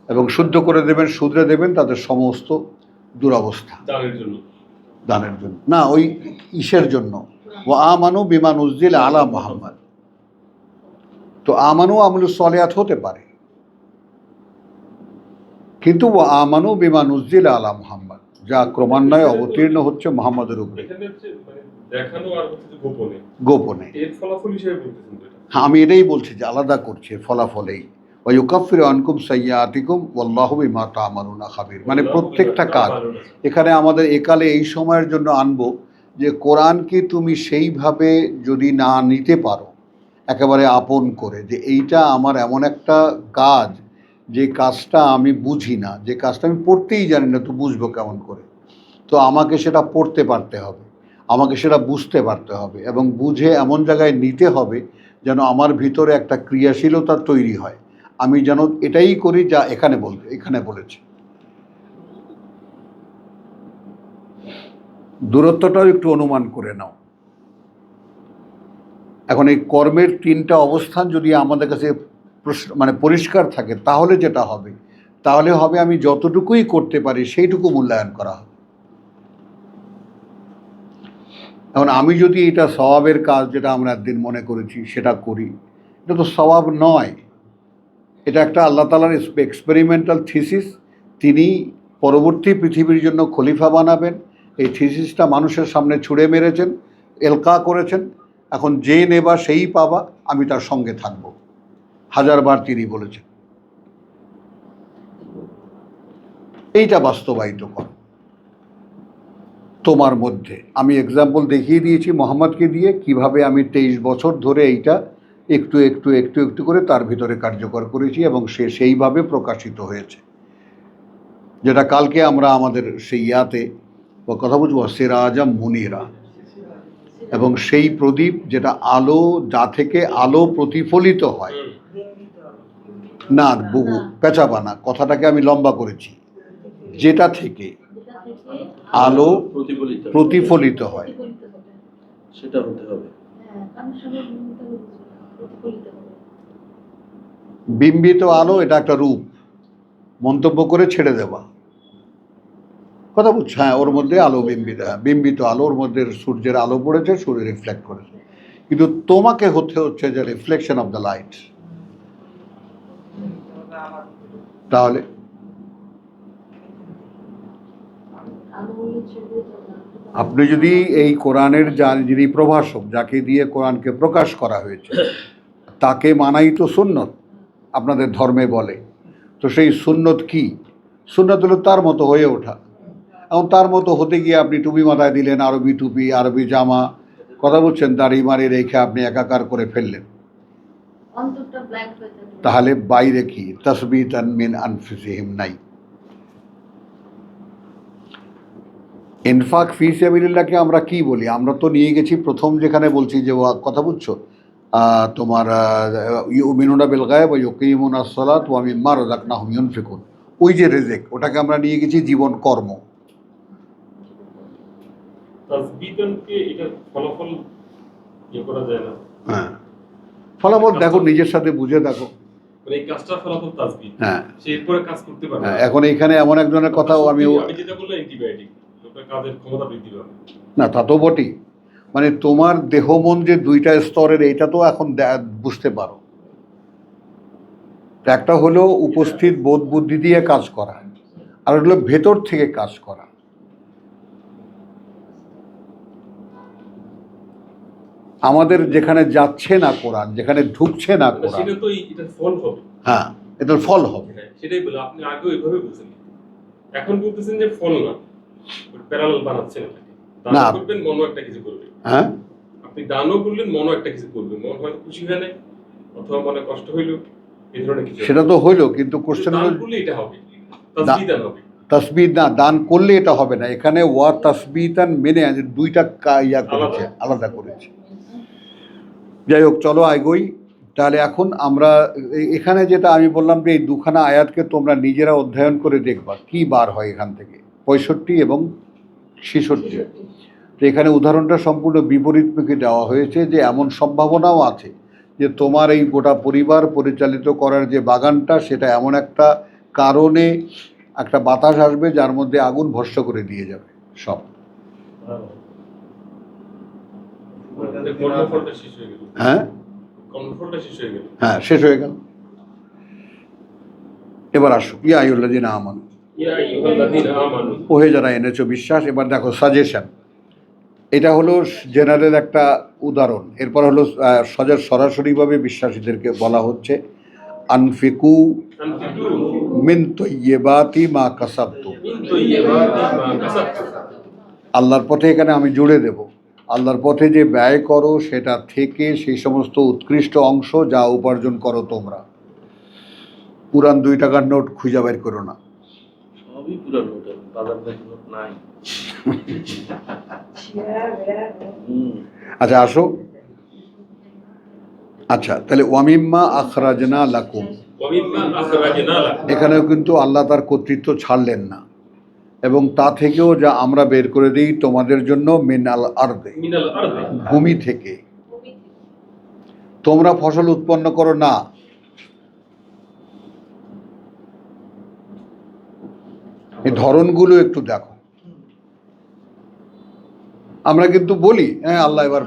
এবং শুদ্ধ করে দেবেন, শুধরে দেবেন তাদের সমস্ত দুরবস্থা। দানের জন্য, দানের জন্য না, ওই ইসের জন্য, ওয়া আমানু বিমা নুযিলা আলা মুহাম্মদ। তো আমানু আমিলুস সালিহাত হতে পারে, কিন্তু ওয়া আমানু বিমা নুযিলা আলা মুহাম্মদ, যা ক্রমান্বয়ে অবতীর্ণ হচ্ছে মুহাম্মদের উপরে, এখানে হচ্ছে মানে দেখানো আর হচ্ছে যে গোপনে, গোপনে। এর ফলাফল হিসেবে বলতেছেন তো এটা? হ্যাঁ, আমি এটাই বলছি যে আলাদা করছে ফলাফলেই। ওয়া ইউকাফিরু আনকুম সাইয়্যাতিকুম ওয়াল্লাহু বিমা তা'মালুনা খাবির, মানে প্রত্যেকটা কাজ। এখানে আমাদের একালে এই সময়ের জন্য আনবো যে কোরআনকে তুমি সেইভাবে যদি না নিতে পারো, একেবারে আপন করে, যে এইটা আমার এমন একটা কাজ, যে কাজটা আমি বুঝি না, যে কাজটা আমি পড়তেই জানি না, তো বুঝবো কেমন করে। তো আমাকে সেটা পড়তে পারতে হবে, আমাকে সেটা বুঝতে পারতে হবে, এবং বুঝে এমন জায়গায় নিতে হবে যেন আমার ভিতরে একটা ক্রিয়াশীলতা তৈরি হয়, আমি যেন এটাই করি যা এখানে বলেছে। দূরত্বটাও একটু অনুমান করে নাও। এখন এই কর্মের তিনটা অবস্থান যদি আমাদের কাছে মানে পরিষ্কার থাকে, তাহলে যেটা হবে, তাহলে হবে আমি যতটুকুই করতে পারি সেইটুকু মূল্যায়ন করা হবে। এখন আমি যদি এটা সওয়াবের কাজ, যেটা আমরা একদিন মনে করেছি, সেটা করি, এটা তো সওয়াব নয়, এটা একটা আল্লাহ তাআলার এক্সপেরিমেন্টাল থিসিস। তিনি পরবর্তী পৃথিবীর জন্য খলিফা বানাবেন, এই থিসিসটা মানুষের সামনে ছুঁড়ে মেরেছেন, এলকা করেছেন। এখন যে নেবা সেই পাবা, আমি তার সঙ্গে থাকব, হাজারবার তিনি বলেছেন। এইটা বাস্তবায়িত কর তোমার মধ্যে। আমি এক্সাম্পল দেখিয়ে দিয়েছি মোহাম্মদকে দিয়ে, কিভাবে আমি 23 বছর ধরে এইটা একটু একটু একটু একটু করে তার ভিতরে কার্যকর করেছি, এবং সে সেইভাবে প্রকাশিত হয়েছে। যেটা কালকে আমরা আমাদের সেই ইয়াতে কথা বুঝবো, সিরাজাম মুনিরা, এবং সেই প্রদীপ যেটা আলো, যা থেকে আলো প্রতিফলিত হয়। না বুবু, পেঁচাবানা কথাটাকে আমি লম্বা করেছি, যেটা থেকে যেটা থেকে আলো প্রতিফলিত প্রতিফলিত হয়। প্রতিফলিত হবে। সেটা হতে হবে। হ্যাঁ, কারণ সবাই প্রতিফলিত হবে। বিম্বিত আলো এটা একটা রূপ, মন্তব্য করে ছেড়ে দেওয়া, কথা বুঝছো? হ্যাঁ, ওর মধ্যে আলো বিম্বিত, বিম্বিত আলো, ওর মধ্যে সূর্যের আলো পড়েছে, সূর্য রিফ্লেক্ট করেছে, কিন্তু তোমাকে হতে হচ্ছে যে রিফ্লেকশন অফ দ্য লাইট। তাহলে আলো বলে ছেড়ে যাবে। আপনি যদি এই কোরআনের যিনি প্রভাষক, যাকে দিয়ে কোরআনকে প্রকাশ করা হয়েছে, তাকে মানাই তো সুন্নত আপনাদের ধর্মে বলে। তো সেই সুন্নত কি? সুন্নত হলো তার মতো হয়ে ওঠা। এখন তার মতো হতে গিয়ে আপনি টুপি মাথায় দিলেন, আরবি টুপি, আরবি জামা, কথা বলছেন, দাড়ি মারি রেখে আপনি একাকার করে ফেললেন, অন্তরটা ব্ল্যাঙ্ক হয়ে যাবে। তাহলে বাইরে কি তাসবিতান মিন আনফুসিহিম নাই? ইনফাক ফি সাবিলিল্লাহকে আমরা কি বলি? আমরা তো নিয়ে গেছি প্রথম যেখানে বলছি যে কথা বুঝছো, তোমার ইউমিনুনা বিল গায়ব ওয়া ইউকিমুনাস সালাত ওয়া মিম্মা রাযাকনাহুম ইউনফিকুন, ওই যে রিজিক, ওটাকে আমরা নিয়ে গেছি জীবন কর্ম। তাসবিদানকে এটা ফলাফল করা যায় না। হ্যাঁ, ফলাফল দেখো, নিজের সাথে বুঝে দেখো। মানে এই কাজটা ফলাফল তাসবিদ। হ্যাঁ, সে এরপরে কাজ করতে পারবে। হ্যাঁ, এখন এইখানে এমন একজনের কথাও আমি যেটা বললাম অ্যান্টিবায়োটিক, ওটার কাজের ক্ষমতা বৃদ্ধি পাবে। না, তা তো বটেই, মানে তোমার দেহ মন যে দুইটা স্তরের, এইটা তো এখন বুঝতে পারো। একটা হলো উপস্থিত বোধ বুদ্ধি দিয়ে কাজ করা, আর হলো ভেতর থেকে কাজ করা। আমাদের যেখানে যাচ্ছে না কোরআন, যেখানে ঢুকছে না কোরআন, সেটা তো এটার ফল হবে। হ্যাঁ, এটার ফল হবে। হ্যাঁ, সেটাই বলে আপনি আগেও এইভাবে বলছেন, এখন বলতেছেন যে ফল না, প্যারালাল বানাচ্ছেন এটাকে। না। দান করবেন, মনও একটা কিছু করবে। হ্যাঁ, আপনি দানও করলেন, মনও একটা কিছু করবে। মন হয়তো খুশি হয় না, অথবা মনে কষ্ট হইল, এই ধরনের কিছু। সেটা তো হইলো, কিন্তু কোশ্চেন দান হলো করলে এটা হবে, তাসবিদান হবে। তাসবিদ না, দান করলে এটা হবে না। এখানে ওয়া তাসবিতান মেনে দুইটা ইয়া করেছে, আলাদা করেছে। যাই হোক, চলো আইগোই। তাহলে এখন আমরা এখানে যেটা আমি বললাম যে এই দুখানা আয়াতকে তোমরা নিজেরা অধ্যয়ন করে দেখবা কি বার হয় এখান থেকে, 65 এবং 66। তো এখানে উদাহরণটা সম্পূর্ণ বিপরীতমুখী দেওয়া হয়েছে, যে এমন সম্ভাবনাও আছে যে তোমার এই গোটা পরিবার পরিচালিত করার যে বাগানটা, সেটা এমন একটা কারণে একটা বাতাস আসবে যার মধ্যে আগুন ভস্ম করে দিয়ে যাবে সব। কর্মফলটা শেষ হয়ে গেল। হ্যাঁ, কর্মফলটা শেষ হয়ে গেল। হ্যাঁ, শেষ হয়ে গেল। এবার আসো, ইয়া আইয়ুহাল্লাযীনা আমানু, ইয়া আইয়ুহাল্লাযীনা আমানু, ওহে যারা এনেছো বিশ্বাস। এবার দেখো সাজেশন, এটা হলো জেনারেল একটা উদাহরণ। এরপর হলো সরাসরিভাবে বিশ্বাসীদেরকে বলা হচ্ছে আনফিকু আনফিকু মিন তাইয়্যিবাতি মা কাসাবতুম। মিন তাইয়্যিবাতি মা কাসাবতুম। আল্লাহর পথে এখানে আমি জুড়ে দেব, আল্লাহর পথে যে ব্যয় করো সেটা থেকে সেই সমস্ত উৎকৃষ্ট অংশ যা উপার্জন করো তোমরা। পুরান 2 টাকার নোট খুঁজে বের করো না, সবই পুরানো, বাজার নোট নাই। আচ্ছা আসো। আচ্ছা, তাহলে ওয়ামিম্মা আখরাজনা লাকুম, ওয়া মিম্মা আখরাজনা লাকুম। এখানেও কিন্তু আল্লাহ তার কর্তৃত্ব ছাড়লেন না, এবং তা থেকেও যা আমরা বের করে দিই তোমাদের জন্য মিনাল আরদে, মিনাল আরদি, ভূমি থেকে। তোমরা ফসল উৎপন্ন করো না, এই ধরনগুলো একটু দেখো। আমরা কিন্তু বলি হ্যাঁ আল্লাহ এবার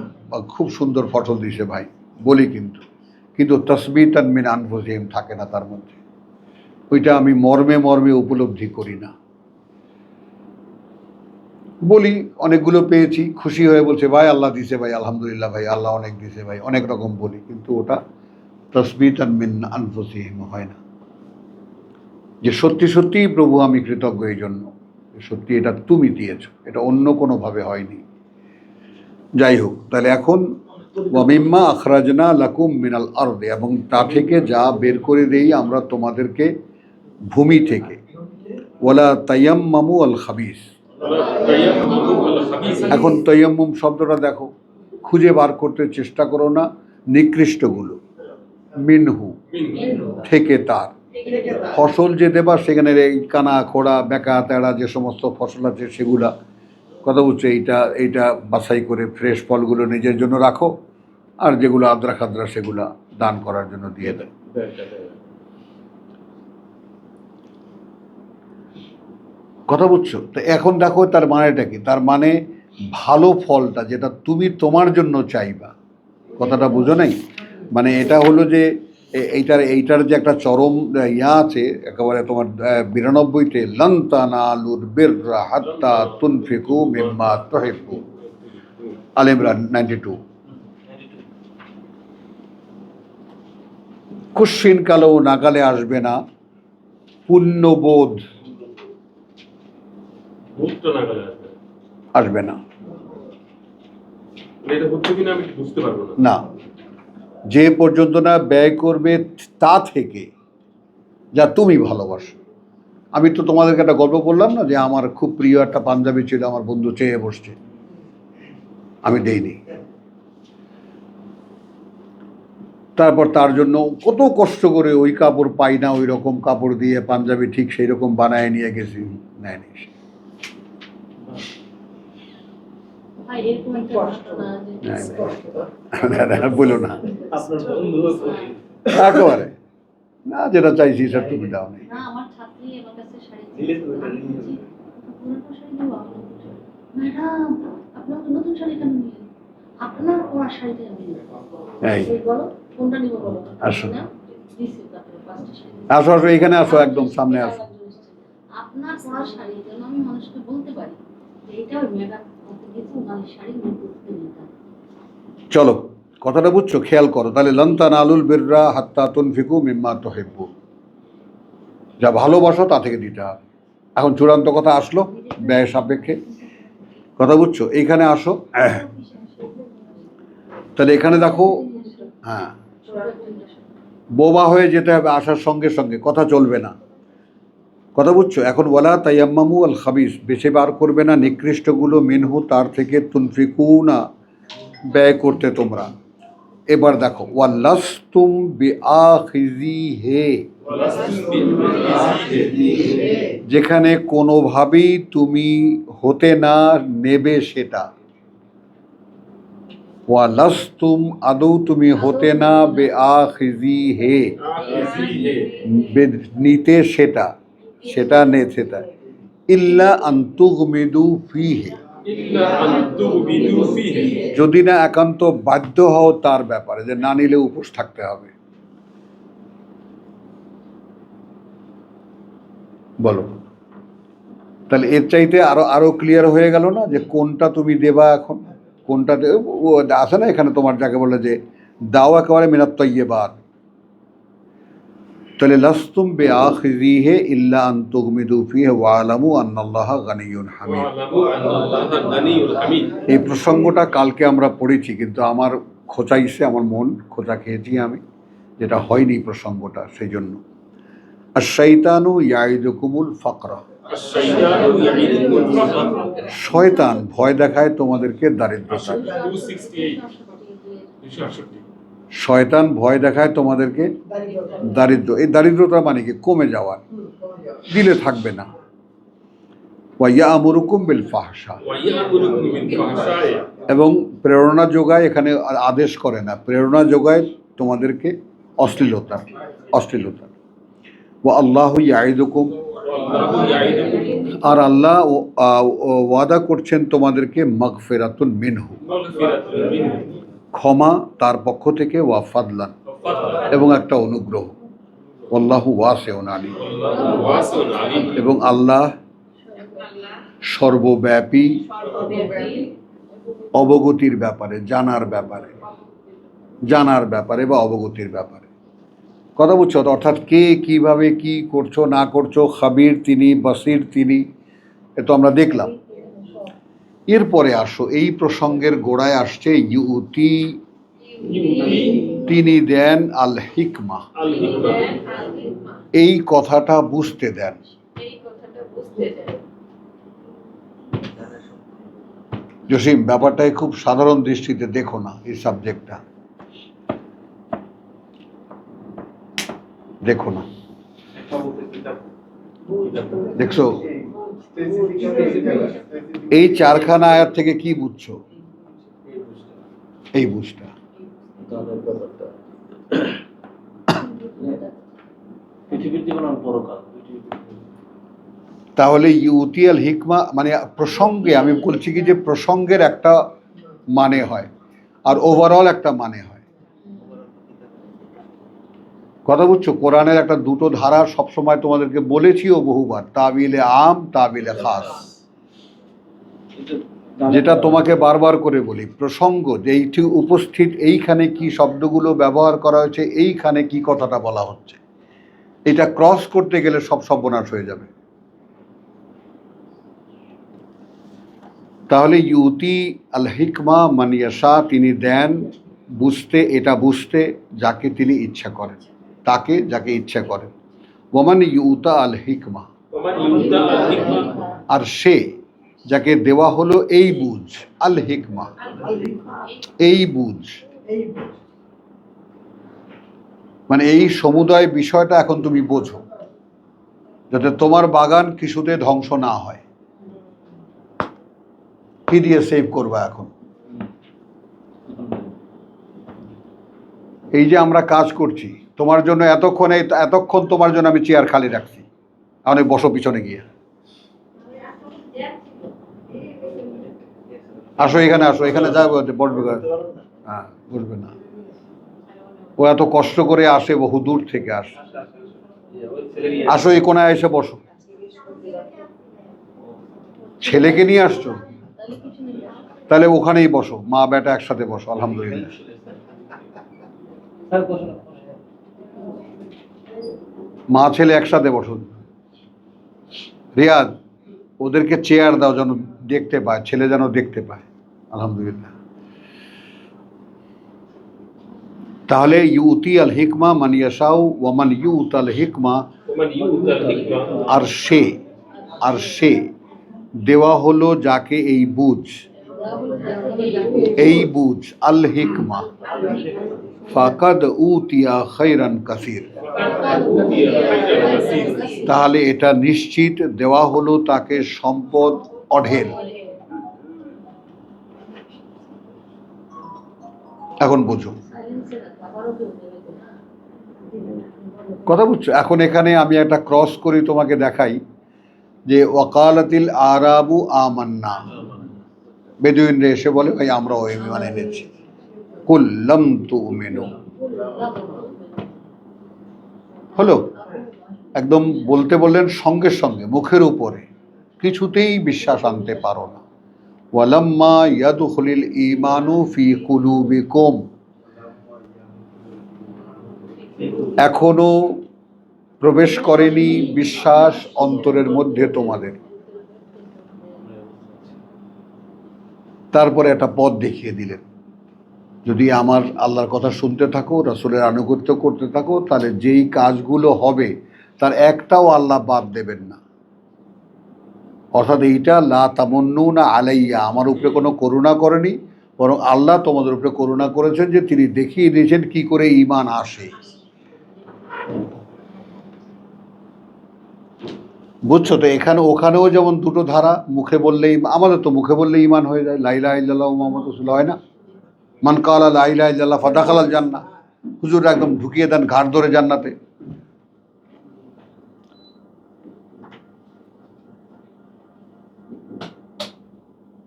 খুব সুন্দর ফসল দিছে ভাই, বলি কিন্তু কিন্তু তসবিতান মিন আনফুসিহিম থাকে না তার মধ্যে। ওইটা আমি মর্মে মর্মে উপলব্ধি করি না। বলি অনেকগুলো পেয়েছি, খুশি হয়ে বলছে ভাই আল্লাহ দিছে ভাই, আলহামদুলিল্লাহ ভাই, আল্লাহ অনেক দিছে ভাই, অনেক রকম বলি, কিন্তু ওটা তসবিতান মিন আনফুসিহিম হয় না। যে সত্যি সত্যিই প্রভু আমি কৃতজ্ঞ এই জন্য, সত্যি এটা তুমি দিয়েছো, এটা অন্য কোনোভাবে হয়নি। যাই হোক, তাহলে এখন ওয়ামিম্মা আখরাজনা লাকুম মিনাল আরদে, এবং তা থেকে যা বের করে দেই আমরা তোমাদেরকে ভূমি থেকে। ওয়ালা তায়াম্মামু আল খাবিস, এখন তায়াম্মুম শব্দটা দেখো, খুঁজে বার করতে চেষ্টা করো না নিকৃষ্টগুলো, মিনহু থেকে তার। ফসল যে দেবা সেখানে এই কানা খোড়া বেকা তেড়া যে সমস্ত ফসল আছে সেগুলা, কথা বলছে এইটা বাছাই করে ফ্রেশ ফলগুলো নিজের জন্য রাখো, আর যেগুলো আদ্রা খাদ্রা সেগুলা দান করার জন্য দিয়ে দেয়। কথা বুঝছো? তো এখন দেখো তার মানেটা কি, তার মানে ভালো ফলটা যেটা তুমি তোমার জন্য চাইবা, কথাটা বুঝো নাই? মানে এটা হলো যে এইটার যে একটা চরম ইয়া আছে একেবারে তোমার 92-তে, লান তানালুল বিররা হাত্তা তুনফিকু মিম্মা তুহিব্বুন, আল ইমরান 92। কুশ্চিন কালেও নাগালে আসবে না পুণ্যবোধ, আসবে না। এটা হচ্ছে কিনা আমি বুঝতে পারবো না। না, যে পর্যন্ত না ব্যয় করবে তা থেকে যা তুমি ভালোবাসো। আমি তো তোমাদেরকে একটা গল্প বললাম না যে আমার খুব প্রিয় একটা পাঞ্জাবি ছিল, আমার বন্ধু চেয়ে বসছে, আমি দেইনি। তারপর তার জন্য কত কষ্ট করে ওই কাপড় পাই না, ওই রকম কাপড় দিয়ে পাঞ্জাবি ঠিক সেই রকম বানায় নিয়ে গেছি, নেয়নি। ভাই এরকম একটা ঘটনা যে বলো না একেবারে না, যেটা চাইছি সেটা তুমি দাও নেই। না, আমার ছাত্রী আমার কাছে শাড়ি চেয়েছে, আমি বলছি, পুরোনো শাড়ি দেবো? আপনি বলছেন, ম্যাডাম আপনার তো নতুন শাড়ি কেন নিলেন? আপনার পরা শাড়িটা আমি নেব। এই এই বলো কোনটা নিব বলো। আসো। না দিছি তারপরে পাঁচটা শাড়ি। আসো আসো, এখানে আসো, একদম সামনে আসো। আপনার পরা শাড়ি যেন আমি মানুষকে বলতে পারি যে এটা ওই ম্যাডাম করতে গেছে, ওনার শাড়ি উনি করতে নিতাম। চলো কথাটা বুঝছো, খেয়াল করো তাহলে। লান তানালুল বিররা হাত্তা তুনফিকু মিম্মা তুহিব্বুন, যা ভালোবাসো তা থেকে দিতে হবে। এখন চূড়ান্ত কথা আসলো ব্যয় সাপেক্ষে, কথা বুঝছো? এইখানে আসো, তাহলে এখানে দেখো, হ্যাঁ বোবা হয়ে যেতে হবে, আসার সঙ্গে সঙ্গে কথা চলবে না, কথা বুঝছো? এখন ওয়ালা তায়াম্মামু আল খাবিস, বেছে বার করবে না নিকৃষ্টগুলো, মিনহু তার থেকে, তুনফিকুনা ব্যয় করতে তোমরা। এবার দেখো ওয়ালাস্তুম বিআখিযিহি, যেখানে কোনোভাবেই তুমি হতে না নেবে সেটা। ওয়ালাস্তুম, আদৌ তুমি হতে না, বিআখিযিহি নিতে সেটা, সেটা নে সেটা, ইল্লা আন তুগমিদু ফিহি, যদি না একান্ত বাধ্য হও তার ব্যাপারে, যে না নিলে উপোস থাকতে হবে। বলো তাহলে এর চাইতে আরো ক্লিয়ার হয়ে গেল না যে কোনটা তুমি দেবা। এখন কোনটা আছে না এখানে তোমার, যাকে বলে যে দাও একেবারে মিনাত তাইয়্যিবাত, তাহলে লাস্তুম বিআখিযিহি ইল্লা আন তুগমিদু ফিহি ওয়ালামু আন্নাল্লাহা গানিয়্যুন হামিদ। এই প্রসঙ্গটা কালকে আমরা পড়েছি, কিন্তু আমার খোঁচাইছে, আমার মন খোঁচা খেয়েছি আমি, যেটা হয়নি প্রসঙ্গটা, সেই জন্য। আশ-শাইতানু ইয়াইদুকুমুল ফাকরা, শয়তান ভয় দেখায় তোমাদেরকে দারিদ্রতা। 268 শয়তান ভয় দেখায় তোমাদেরকে দারিদ্র। এই দারিদ্রতা মানে কি? কমে যাওয়া, দিলে থাকবে না। ওয়া ইয়া'মুরুকুম বিল ফাহশা, এবং প্রেরণা যোগায়, এখানে আদেশ করে না, প্রেরণা যোগায় তোমাদেরকে অশ্লীলতা। ওয়া আল্লাহু ইয়াইদুকুম, আল্লাহু ইয়াইদুকুম আর আল্লাহ ওয়াদা করছেন তোমাদেরকে মাগফিরাতুন মিনহু, মাগফিরাতুন মিনহু ক্ষমা তার পক্ষ থেকে, ওয়া ফাদলান, এবং একটা অনুগ্রহ। আল্লাহু ওয়াসিউন আলিম, আল্লাহু ওয়াসিউন আলিম। এবং আল্লাহ সর্বব্যাপী, অবগতির ব্যাপারে, জানার ব্যাপারে বা অবগতির ব্যাপারে। কথা বুঝছো তো? অর্থাৎ কে কিভাবে কি করছো না করছো, খাবির তিনি, বাসির তিনি, এ তো আমরা দেখলাম। এরপরে আসো, এই প্রসঙ্গের গোড়ায় আসছে ইউতি, ইউতি তিনি দেন আল হিকমা, আল হিকমা, এই কথাটা বুঝতে দেন। জসিম, ব্যাপারটাই খুব সাধারণ দৃষ্টিতে দেখো না, এই সাবজেক্টটা দেখো না, দেখছো এই চারখানা আয়াত থেকে কি বুঝছো? এই বুঝটা তাদের ব্যাপারটা পৃথিবীর জীবন আর পরকাল তাহলে ইউতি আল হিকমা মানে প্রসঙ্গে, আমি বলছি কি যে প্রসঙ্গের একটা মানে হয় আর ওভারঅল একটা মানে হয়। কথা বুঝছো? কোরআনের একটা দুটো ধারা সবসময় তোমাদেরকে বলেছিও বহুবার, তাবিলে আম, তাবিলে খাস। যেটা তোমাকে বারবার করে বলি, প্রসঙ্গ যেইটি উপস্থিত, এইখানে কি শব্দগুলো ব্যবহার করা হয়েছে, এইখানে কি কথাটা বলা হচ্ছে, এটা ক্রস করতে গেলে সব সর্বনাশ হয়ে যাবে। তাহলে ইউতি আল হিকমা মান ইয়াশা, তিনি দেন বুঝতে, এটা বুঝতে যাকে তিনি ইচ্ছা করেন, তাকে যাকে ইচ্ছা করেন। ওমান ইউতা আল হিকমা, ওমান ইউতা আল হিকমা, আর সে যাকে দেওয়া হলো এই বুঝ, আল হিকমা এই বুঝ, মানে এই সমুদয় বিষয়টা এখন তুমি বোঝো, যাতে তোমার বাগান কিছুতে ধ্বংস না হয়। কি দিয়ে সেভ করবা এখন? এই যে আমরা কাজ করছি তোমার জন্য, এতক্ষণ তোমার জন্য আমি চেয়ার খালি রাখছি, অনেক বসো পিছনে গিয়ে, আসো এখানে, আসো এখানে যাবে, বসবে। হ্যাঁ, বসবে না, ও এত কষ্ট করে আসে, বহু দূর থেকে আসে। আসো এই কোনায় এসে বসো। ছেলেকে নিয়ে আসছো? তাহলে ওখানেই বসো, মা বেটা একসাথে বসো। আলহামদুলিল্লাহ, মা ছেলে একসাথে বসো। রিয়াজ, ওদেরকে চেয়ার দাও যেন দেখতে পায়, ছেলে যেন দেখতে পায়। আলহামদুলিল্লাহ। তাহলে ইউতি আল হিকমা মান ইয়াশাউ ওয়ামান ইউত আল হিকমা, ওমান ইউতা আল হিকমা, আর সে দেওয়া হলো যাকে এই বুঝ আল হিকমা, ফাকাদ উতিয়া খায়রান কাসীর, তাহলে এটা নিশ্চিত দেওয়া হলো তাকে সম্পদ অঢেল। এখন বুঝো, কথা বুঝছো? এখন এখানে আমি একটা ক্রস করি, তোমাকে দেখাই যে ওয়াকালাতিল আরাবু আমান্না, বেদুইনরা এসে বলে ভাই আমরাও ঈমান এনেছি। কুল লাম তুমিনু, হলো একদম বলতে বললেন সঙ্গে সঙ্গে, মুখের উপরে, কিছুতেই বিশ্বাস আনতে পারো না। ওয়ালাম্মা ইয়াদখুলিল ঈমানু ফি কুলুবিকুম, এখনো প্রবেশ করেনি বিশ্বাস অন্তরের মধ্যে তোমাদের। তারপরে একটা পথ দেখিয়ে দিলেন, যদি আমার আল্লাহর কথা শুনতে থাকো, রাসূলের আনুগত্য করতে থাকো, তাহলে যেই কাজগুলো হবে তার একটাও আল্লাহ বাদ দেবেন না। অর্থাৎ এইটা লা তামান্নুনা আলাইয়া, আমার উপরে কোনো করুণা করেনি, বরং আল্লাহ তোমাদের উপরে করুণা করেছেন যে তিনি দেখিয়ে দিয়েছেন কি করে ঈমান আসে। বুঝছো তো? ওখানেও যেমন দুটো ধারা, মুখে বললেই, আমাদের তো মুখে বললেই ঈমান হয়ে যায়, লা ইলাহা ইল্লাল্লাহু মুহাম্মাদুর রাসূলুল্লাহ, হয় না? মান কালা লা ইলাহা ইল্লাল্লাহ ফাদাখালাল জান্নাহ, হুজুর একদম ঢুকিয়ে দেন ঘাট ধরে জান্নাতে।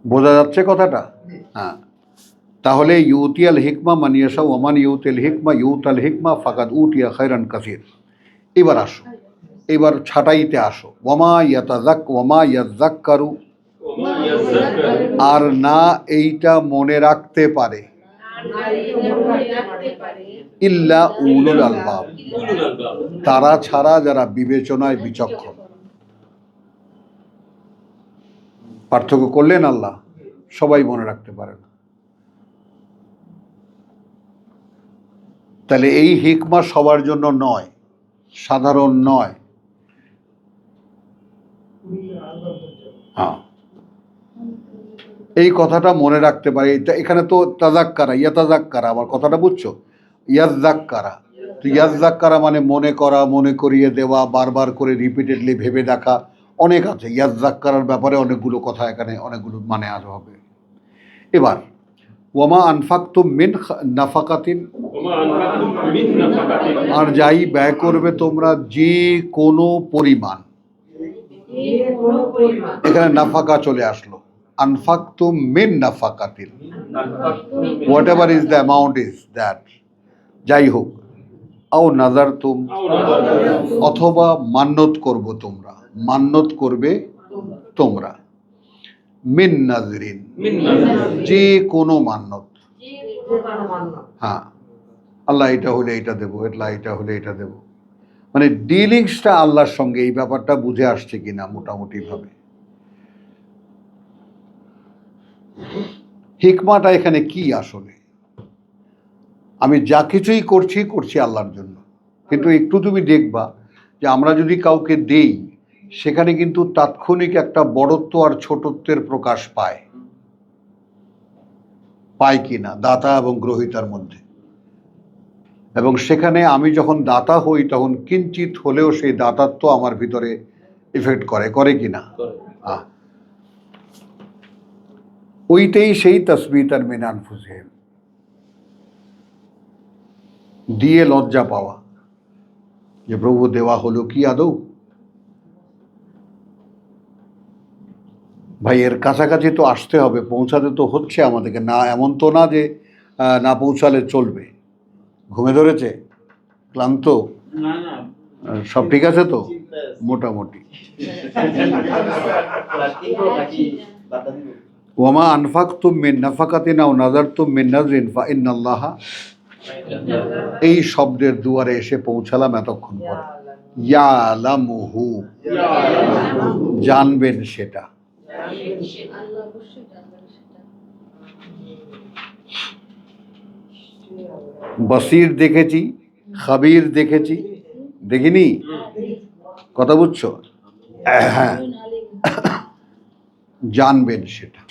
বোঝা যাচ্ছে কথাটা? হ্যাঁ, তাহলে ইউতিয়াল হিকমা মানিয়াশা ওমান ইউতিল হিকমা ইউতাল হিকমা ফাকাদ উতিয়া খায়রান কাসির। এবার আসো, এবার ছাটাইতে আসো। ওমা ইয়াযাক্কারু, ওমা ইয়াযাক্কারু, আর না এইটা মনে রাখতে পারে, ইল্লা উলুল আলবাব, উলুল আলবাব, তারা ছাড়া যারা বিবেচনায় বিচক্ষণ। পার্থক্য করলেন আল্লাহ, সবাই মনে রাখতে পারে না। তাহলে এই হিকমা সবার জন্য নয়, সাধারণ নয়। হ্যাঁ, এই কথাটা মনে রাখতে পারে। এখানে তো তাজাক্কারা, ইয়াতাজাক্কারা, আমার কথাটা বুঝছো? ইয়াজ্জাক্কারা, তো ইয়াজ্জাক্কারা মানে মনে করা, মনে করিয়ে দেওয়া, বারবার করে রিপিটেডলি ভেবে দেখা, অনেক আছে। ইয়াজ্জাক্কারার ব্যাপারে অনেকগুলো কথা, এখানে অনেকগুলো মানে আর হবে। এবার ওয়ামা আনফাকতুম মিন নাফাকাতিন, ওমা আনফাকতুম মিন নাফাকাতিন, আর যাই ব্যয় করবে তোমরা যে কোনো পরিমাণ, এখানে নাফাকা চলে আসলো। আনফাকতুম মিন নাফাকাতিন, whatever is the amount is that, যাই হোক। আও নাযারতুম, আও নাযারতুম, অথবা মান্যত করবো তোমরা, মান্যত করবে তোমরা। মিন নাজরিন, মিন নাযরিন, যে কোনো মান্যত। হ্যাঁ, আল্লাহ এটা হলে এটা দেবো, এটা হলে এটা দেবো, মানে ডিলিংসটা আল্লাহর সঙ্গে, এই ব্যাপারটা বুঝে আসছে কিনা মোটামুটি ভাবে। হিকমাটা এখানে কি আসলে? আমি যা কিছুই করছি আল্লাহর জন্য, কিন্তু একটু তুমি দেখবা যে আমরা যদি কাউকে দেই, সেখানে কিন্তু তাৎক্ষণিক একটা বড়ত্ব আর ছোটত্বের প্রকাশ পায় কিনা দাতা এবং গ্রহীতার মধ্যে। এবং সেখানে আমি যখন দাতা হই, তখন কিঞ্চিত হলেও সেই দাতাত্ব আমার ভিতরে ইফেক্ট করে কিনা? ওইটাই সেই তাসবিতান মিন আনফুসিহিম, দিয়ে লজ্জা পাওয়া যে প্রভু দেওয়া হলো কি আদৌ? ভাই এর কাছাকাছি তো আসতে হবে, পৌঁছাতে তো হচ্ছে আমাদেরকে, না এমন তো না যে না পৌঁছালে চলবে। ঘুমে ধরেছে, ক্লান্ত, না না, সব ঠিক আছে তো মোটামুটি? ওয়ামা আনফাকতুম মিন নাফাকাতিন আও নাযারতুম মিন নাযরিন ফাইন্নাল্লাহা, এই শব্দের দুয়ারে এসে পৌঁছালাম এতক্ষণ পরে। ইয়ালামুহু, জানবেন সেটা। আল্লাহ অবশ্যই জানবেন সেটা। বসির দেখেছি, খাবির দেখেছি, দেখিনি? কথা বুঝছো? হ্যাঁ, জানবেন সেটা।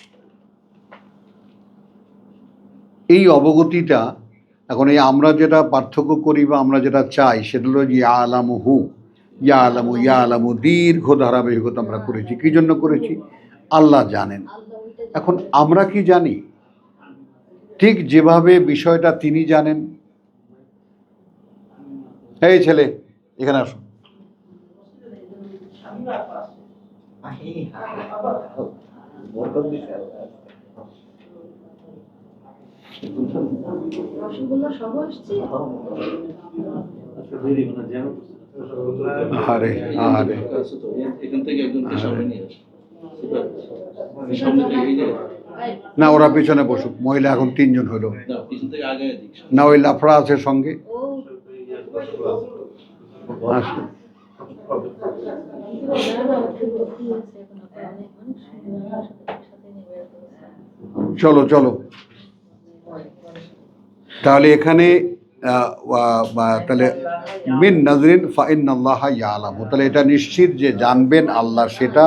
এই অবগতিটা এখন এই আমরা যেটা পার্থক্য করি বা আমরা যেটা চাই, সেটা হলো ইয়ালামুহু, ইয়ালামু দীর্ঘ ধারাবাহিকতা আমরা করেছি। কি জন্য করেছি? আল্লাহ জানেন। এখন আমরা কি জানি? ঠিক যেভাবে বিষয়টা তিনি জানেন। এই ছেলে, এখানে আসো। রসগোল্লা সহ আসছে। আরে আরে, আছে তো, এখান থেকে একজনকে সামনে নিয়ে আসে। সামনে থেকে এই যে, না ওরা পিছনে বসুক, মহিলা এখন 3 জন হলো। না পিছন থেকে আগে দিক। না ওই লাফড়া আছে সঙ্গে, ও আসো। চলো চলো, তাহলে এখানে তাহলে মিন নাজরিন ফাইন্নাল্লাহা ইয়ালামু, তাহলে এটা নিশ্চিত যে জানবেন আল্লাহ সেটা।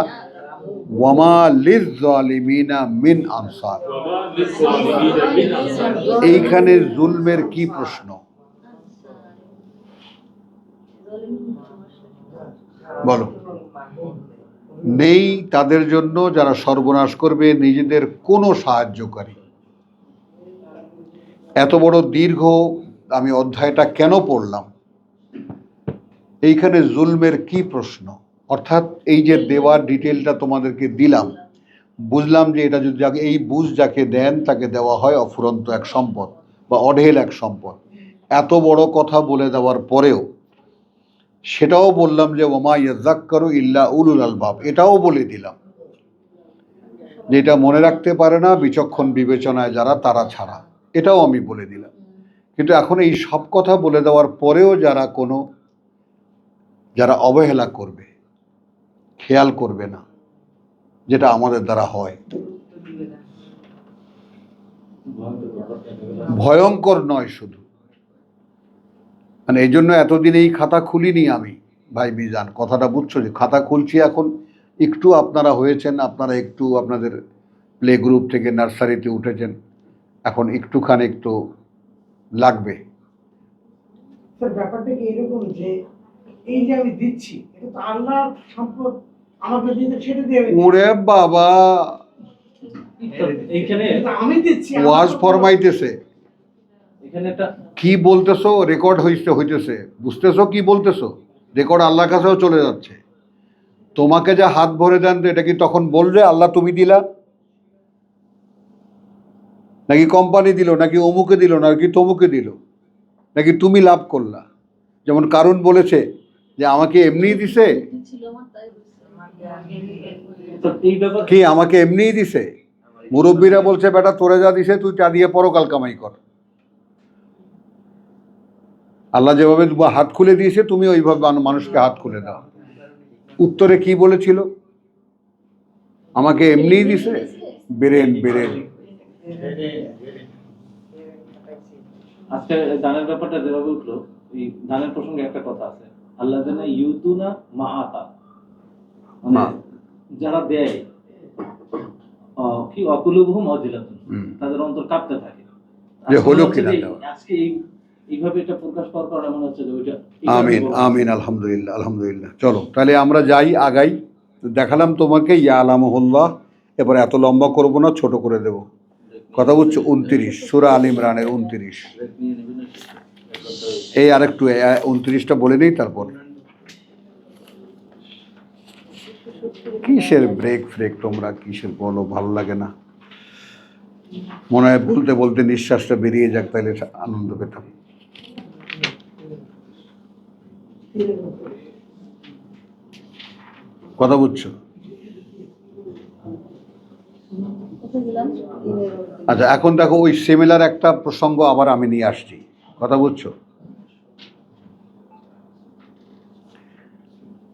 ওয়ামা লিয-যালিমিনা মিন আনসার, ওমা লিয-যালিমিনা মিন আনসার, এইখানে জুলমের কি প্রশ্ন? বলো। নেই তাদের জন্য যারা সর্বনাশ করবে নিজেদের কোনো সাহায্যকারী। এত বড় দীর্ঘ আমি অধ্যায়টা কেন পড়লাম? এইখানে জুলমের কি প্রশ্ন? অর্থাৎ এই যে দেওয়ার ডিটেলটা তোমাদেরকে দিলাম, বুঝলাম যে এটা যদি এই বুঝ যাকে দেন তাকে দেওয়া হয় অফুরন্ত এক সম্পদ বা অঢেল এক সম্পদ। এত বড় কথা বলে দেওয়ার পরেও সেটাও বললাম যে ওমা ইয়াযাক্কারু ইল্লা উলুল আলবাব, এটাও বলে দিলাম যে এটা মনে রাখতে পারে না বিচক্ষণ বিবেচনায় যারা, তারা ছাড়া, এটাও আমি বলে দিলাম। কিন্তু এখন এই সব কথা বলে দেওয়ার পরেও যারা অবহেলা করবে, খেয়াল করবে না, যেটা আমাদের দ্বারা হয়, ভয়ঙ্কর নয় শুধু, মানে এই জন্য এতদিন এই খাতা খুলিনি আমি, ভাই মিজান, কথাটা বুঝছো? যে খাতা খুলছি এখন, একটু আপনারা হয়েছেন, আপনারা একটু আপনাদের প্লে গ্রুপ থেকে নার্সারিতে উঠেছেন, এখন একটুখানি একটু লাগবে। স্যার ব্যাপারটা কি এরকম যে এই যে আমি দিচ্ছি এটা তো আল্লাহর সম্পদ, আমাকে দিতে সেটা দিয়ে আমি দিচ্ছি। ওরে বাবা, এইখানে কিন্তু আমি দিচ্ছি ওয়াজ ফরমাইতেছে, এখানে একটা কি বলতেছো রেকর্ড হইতেছে, বুঝতেছো কি বলতেছো? রেকর্ড আল্লাহর কাছেও চলে যাচ্ছে। তোমাকে যা হাত ভরে দেন তো এটা কি তখন বলবে আল্লাহ তুমি দিলা, নাকি কোম্পানি দিল, নাকি অমুকে দিল, নাকি তমুকে দিল, নাকি তুমি লাভ করলা? যেমন কারুন বলেছে যে আমাকে এমনিই দিছে, ছিল আমার, তাই বলছি। তো এই ব্যাপার কি আমাকে এমনিই দিছে? মুরব্বীরা বলছে বেটা তোরে যা দিছে তুই তা দিয়ে পরকাল কামাই কর। আল্লাহ যেভাবে হাত খুলে দিয়েছে তুমি ওইভাবে মানুষকে হাত খুলে দাও। উত্তরে কি বলেছিল? আমাকে এমনিই দিছে। বেরেন বেরেন আজকে দানের ব্যাপারটা যেভাবে উঠলো, এই দানের প্রসঙ্গে একটা কথা আছে, আল্লাহ যেন ইউতুনা মা আতা, মানে মা। যারা দেয় কি অকুলুবহুম অজিলাতুন, হুম। তাদের অন্তর কাঁপতে থাকে। যে হলো আজকে কিনা যে- দেওয়া। আজকে এইভাবে এটা প্রকাশ করার কারণে মনে হচ্ছে যে ওইটা আমিন আমিন, আলহামদুলিল্লাহ আলহামদুলিল্লাহ। চলো তাহলে আমরা যাই, আগাই। দেখালাম তোমাকে ইয়া আলামুল্লাহ, এবার এত লম্বা করব না, ছোট করে দেব। কথা বুঝছো? 29 সূরা আল ইমরানের 29। নিয়ে নেবেন না? এই আরেকটু 29টা বলে নেই, তারপর কিসের ব্রেক ফ্রেক তোমরা কিসের বলো, ভালো লাগে না। মনে হয় বলতে বলতে নিঃশ্বাসটা বেরিয়ে যাক, তাহলে আনন্দ পেতাম। কথা বুঝছো? কোথায় গেলাম? আচ্ছা, এখন দেখো ওই সিমিলার একটা প্রসঙ্গ আবার আমি নিয়ে আসছি। কথা বুঝছো?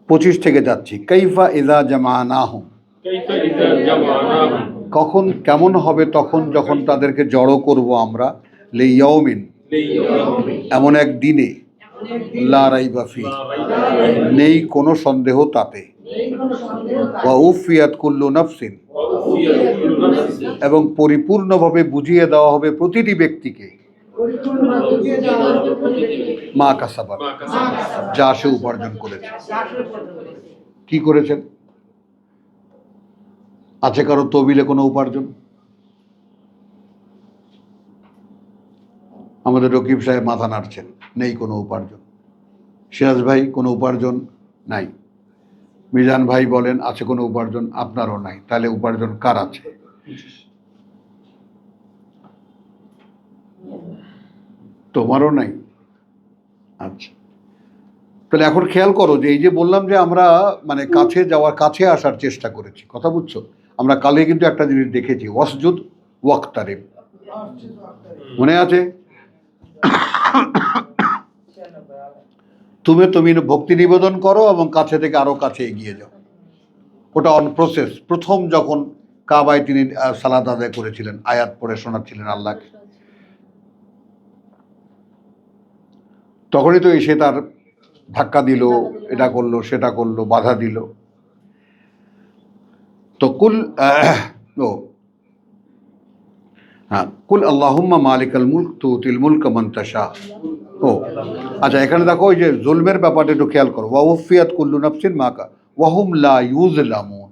25 থেকে যাচ্ছি। কাইফা ইযা জামানাহুম, কাইফা ইযা জামানাহুম, কখন কেমন হবে তখন যখন তাদেরকে জড়ো করব আমরা, লিয়াউমিন, লিয়াউমিন এমন এক দিনে, লা রাইবা ফি, নেই কোনো সন্দেহ তাতে, ওয়া উফিয়াত কুল্লু নাফসিন, ওয়া উফিয়াত কুল্লু নাফসিন এবং পরিপূর্ণভাবে বুঝিয়ে দেওয়া হবে প্রতিটি ব্যক্তিকে, পরিপূর্ণভাবে দিয়ে যাওয়া হবে প্রতিটি মা কাসাবাত, মা কাসাবাত, যা সে উপার্জন করেছে। চাষের পদ্ধতি। কি করেছেন? আছে কারো তবিলে কোনো উপার্জন? আমাদের রকিব সাহেব মাথা নাড়ছেন, নেই কোনো উপার্জন। সিরাজ ভাই কোনো উপার্জন নাই। মিজান ভাই বলেন আছে কোনো উপার্জন, আপনারও নাই। তাহলে উপার্জন কার আছে? তোমারও নাই। আচ্ছা, তাহলে এখন খেয়াল করো যে এই যে বললাম যে আমরা মানে কাছে যাওয়ার, কাছে আসার চেষ্টা করেছি। কথা বুঝছো? আমরা কালে কিন্তু একটা জিনিস দেখেছি, ওয়াসজুদ ওয়াক্তারিব, মনে আছে? তুমি ভক্তি নিবেদন করো এবং কাছে থেকে আরো কাছে এগিয়ে যাও। ওটা অন প্রসেস। প্রথম যখন কাবায় তিনি সালাত আদায় করেছিলেন, আয়াত পড়ে শোনাচ্ছিলেন আল্লাহকে, তখনই তো এসে তার ধাক্কা দিল, এটা করলো সেটা করলো, বাধা দিল। তো কুল কুল আল্লাহুম্মা মালিকাল মুলক তুতিল মুলক মান তাশা। ও আচ্ছা, এখানে দেখো ওই যে জুলমের ব্যাপারটা একটু খেয়াল করো। ওয়া উফিয়াত কুল্লু নাফসিন মা কা ওয়া হুম লা ইউযলামুন,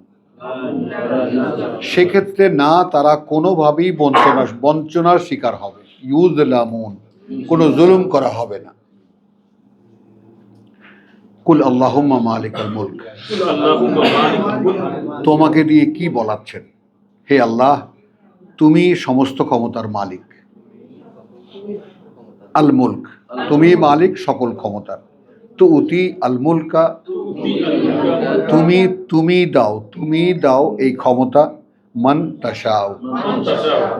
সেক্ষেত্রে না তারা কোনোভাবেই বঞ্চনার শিকার হবে। ইউযলামুন, কোনো জুলুম করা হবে না। কুল আল্লাহুম্মা মালিকাল মুলক, কুল আল্লাহুম্মা মালিকাল মুলক, তোমাকে দিয়ে কি বলাচ্ছেন? হে আল্লাহ, তুমি সমস্ত ক্ষমতার মালিক, আল মুলক, তুমি মালিক সকল ক্ষমতার। তো উতি আল মুলকা, তুমি দাও এই ক্ষমতা, মান তাশাও,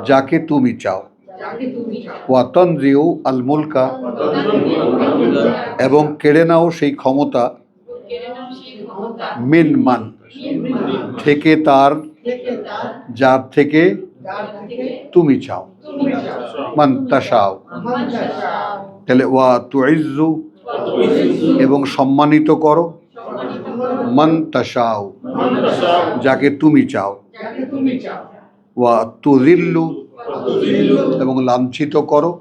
যাকে তুমি চাও, ওয়া তানজিউ আল মুলকা, এবং কেড়ে নাও সেই ক্ষমতা, মিন মান, থেকে তার, যার থেকে তুমি চাও, মান তাশাও। তাহলে ওয়া তুইজ্জু, এবং সম্মানিত করো, মান তাশাও, যাকে তুমি চাও, ওয়া তুযিল্লু, এবং লাঞ্ছিত করো,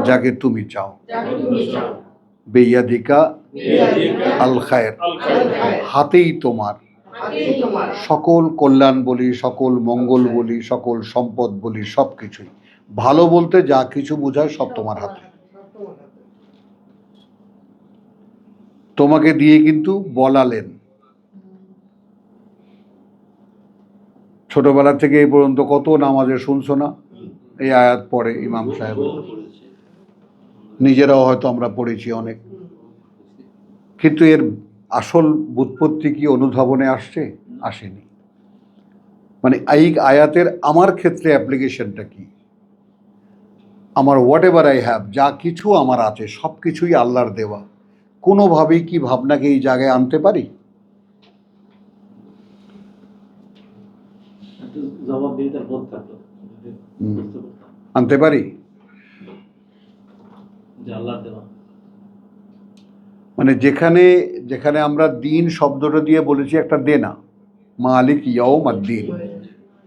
যাকে তুমি চাও, বিয়াদিকা আল খায়র, হাতেই তোমার সকল কল্যাণ বলি, সকল মঙ্গল বলি, সকল সম্পদ বলি, সব কিছুই ভালো বলতে যা কিছু বোঝায় সব তোমার হাতে। তোমাকে দিয়ে কিন্তু বলালেন, ছোটবেলা থেকে এই পর্যন্ত কত নামাজে শুনছো না এই আয়াত পড়ে ইমাম সাহেব, নিজেরাও হয়তো আমরা পড়েছি অনেক, কিন্তু এর আসল বুৎপত্তি কি অনুধাবনে আসছে? আসেনি। মানে এই আয়াতের আমার ক্ষেত্রে অ্যাপ্লিকেশনটা কি? আমার হোয়াট এভার আই হ্যাভ, যা কিছু আমার আছে সব কিছুই আল্লাহর দেওয়া, কোনোভাবেই কি ভাবনাকে এই জায়গায় আনতে পারি? জবাব দিয়ে তার বোধ থাকলো, আনতে পারি? যে আল্লাহর দেওয়া। মানে যেখানে যেখানে আমরা দিন শব্দটা দিয়ে বলেছি একটা দেনা, মালিক ইয়াউমাদ্দিন,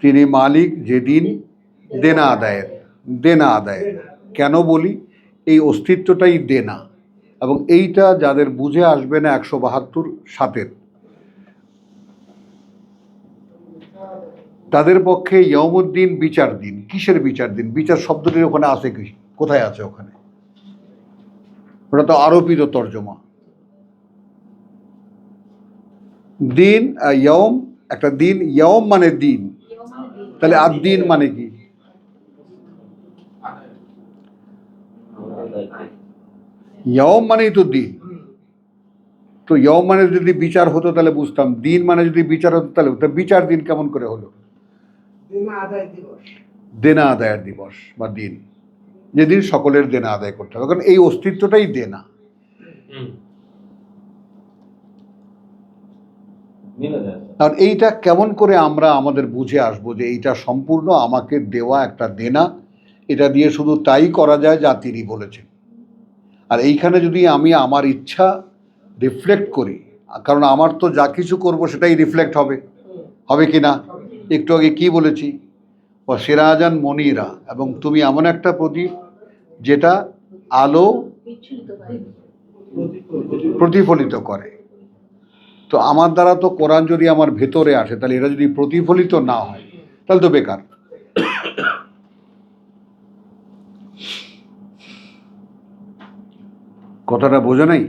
তিনি মালিক যেদিন দেনা আদায়ের। কেন বলি? এই অস্তিত্বটাই দেনা, এবং এইটা যাদের বুঝে আসবে না 172 তাদের পক্ষে ইয়াউমুদ্দিন বিচার দিন। কিসের বিচার দিন? বিচার শব্দটির ওখানে আছে কি? কোথায় আছে ওখানে? ওটা তো আরোপিত তর্জমা। দিন, ইয়ম একটা দিন, ইয়ম মানে দিন, তাহলে আর দিন মানে কি? ইয়ম মানেই তো দিন। তো ইয়ম মানে যদি বিচার হতো তাহলে বুঝতাম, দিন মানে যদি বিচার হতো তাহলে বিচার দিন কেমন করে হলো? দেনা আদায়ের দিবস বা দিন, যেদিন সকলের দেনা আদায় করতে হবে, কারণ এই অস্তিত্বটাই দেনা। কারণ এইটা কেমন করে আমরা আমাদের বুঝে আসবো যে এইটা সম্পূর্ণ আমাকে দেওয়া একটা দেনা, এটা দিয়ে শুধু তাই করা যায় যা তিনি বলেছেন। আর এইখানে যদি আমি আমার ইচ্ছা রিফ্লেক্ট করি, কারণ আমার তো যা কিছু করবো সেটাই রিফ্লেক্ট হবে কি না? একটু আগে কি বলেছি? ও সিরাজান মনিরা, এবং তুমি এমন একটা প্রদীপ যেটা আলো প্রতিফলিত করে। তো আমার দ্বারা তো কোরআন যদি আমার ভেতরে আসে, তাহলে এটা যদি প্রতিফলিত না হয় তাহলে তো বেকার। কথাটা বোঝা নাই?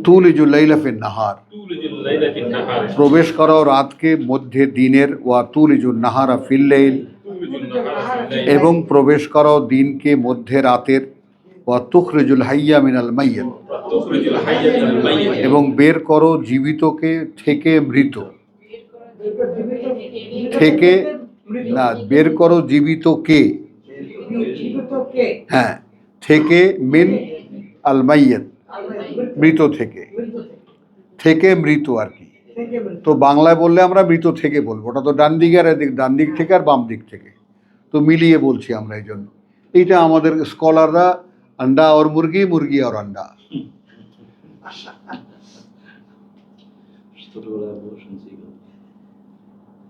তুলিজুল লাইলা ফিন নাহার, প্রবেশ করো রাতকে মধ্যে দিনের, ওয়া তুলিজুন নাহারা ফিল লাইল, এবং প্রবেশ করো দিনকে মধ্যে রাতের, ওয়া তুখরিজুল হাইয়া মিনাল মাইয়িত, এবং বের করো জীবিতকে থেকে মৃত, থেকে না, বের করো জীবিতকে, হ্যাঁ, থেকে মিন আল মাইয়িত, মৃত থেকে মৃত আর কি। তো বাংলায় বললে আমরা মৃত থেকে বলবো, ওটা তো ডান দিকে আর ডান দিক থেকে আর বাম দিক থেকে, তো মিলিয়ে বলছি আমরা। এই জন্য এইটা আমাদের স্কলাররা আন্ডা আর মুরগি, মুরগি আর আন্ডা,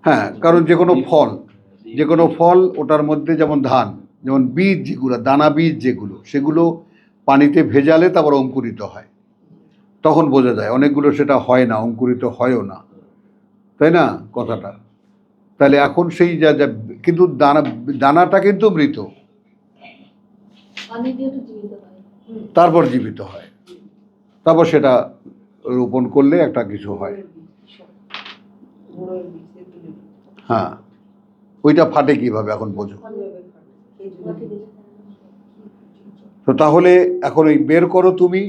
হ্যাঁ। কারণ যে কোনো ফল ওটার মধ্যে, যেমন ধান, যেমন বীজ যেগুলো, দানা বীজ যেগুলো, সেগুলো পানিতে ভেজালে তারপর অঙ্কুরিত হয়, তখন বোঝা যায়। অনেকগুলো সেটা হয় না, অঙ্কুরিত হয়ও না, তাই না কথাটা? তাহলে এখন সেই যা কিন্তু দানাটা কিন্তু মৃত, তারপর জীবিত হয়, তারপর সেটা রোপণ করলে একটা কিছু হয়। গুঁড়োর বীজ তেঁতুলের বীজ। হ্যাঁ, ওইটা ফাটে কিভাবে এখন বোঝো। কিভাবে খাবে? খেজুরের বীজ। তো তাহলে এখন এই বের করো তুমি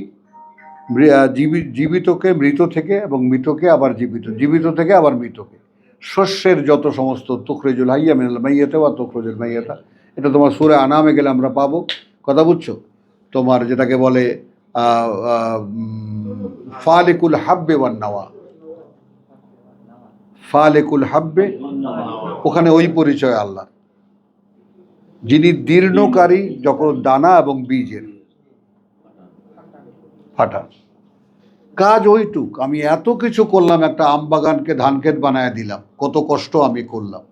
জীবিতকে মৃত থেকে এবং মৃতকে আবার জীবিত, জীবিত থেকে আবার মৃতকে। শস্যের যত সমস্ত তুখরিজুল হাইয়া মিনাল মাইয়াতা ওয়া তুখরিজুল মাইয়াতা, এটা তোমার সূরা আনামে গেলে আমরা পাবো। কথা বুঝছো? তোমার যেটাকে বলে ফালিকুল হাব্বে ওয়ান নাওয়া, ফালিকুল হাব্বে, ওখানে ওই পরিচয় আল্লাহ, যিনি দীর্ণকারী যখন দানা এবং বীজের ফাটা। কাজ ওইটুক। আমি এত কিছু করলাম, একটা আম বাগানকে ধান ক্ষেত বানায় দিলাম, কত কষ্ট আমি করলাম,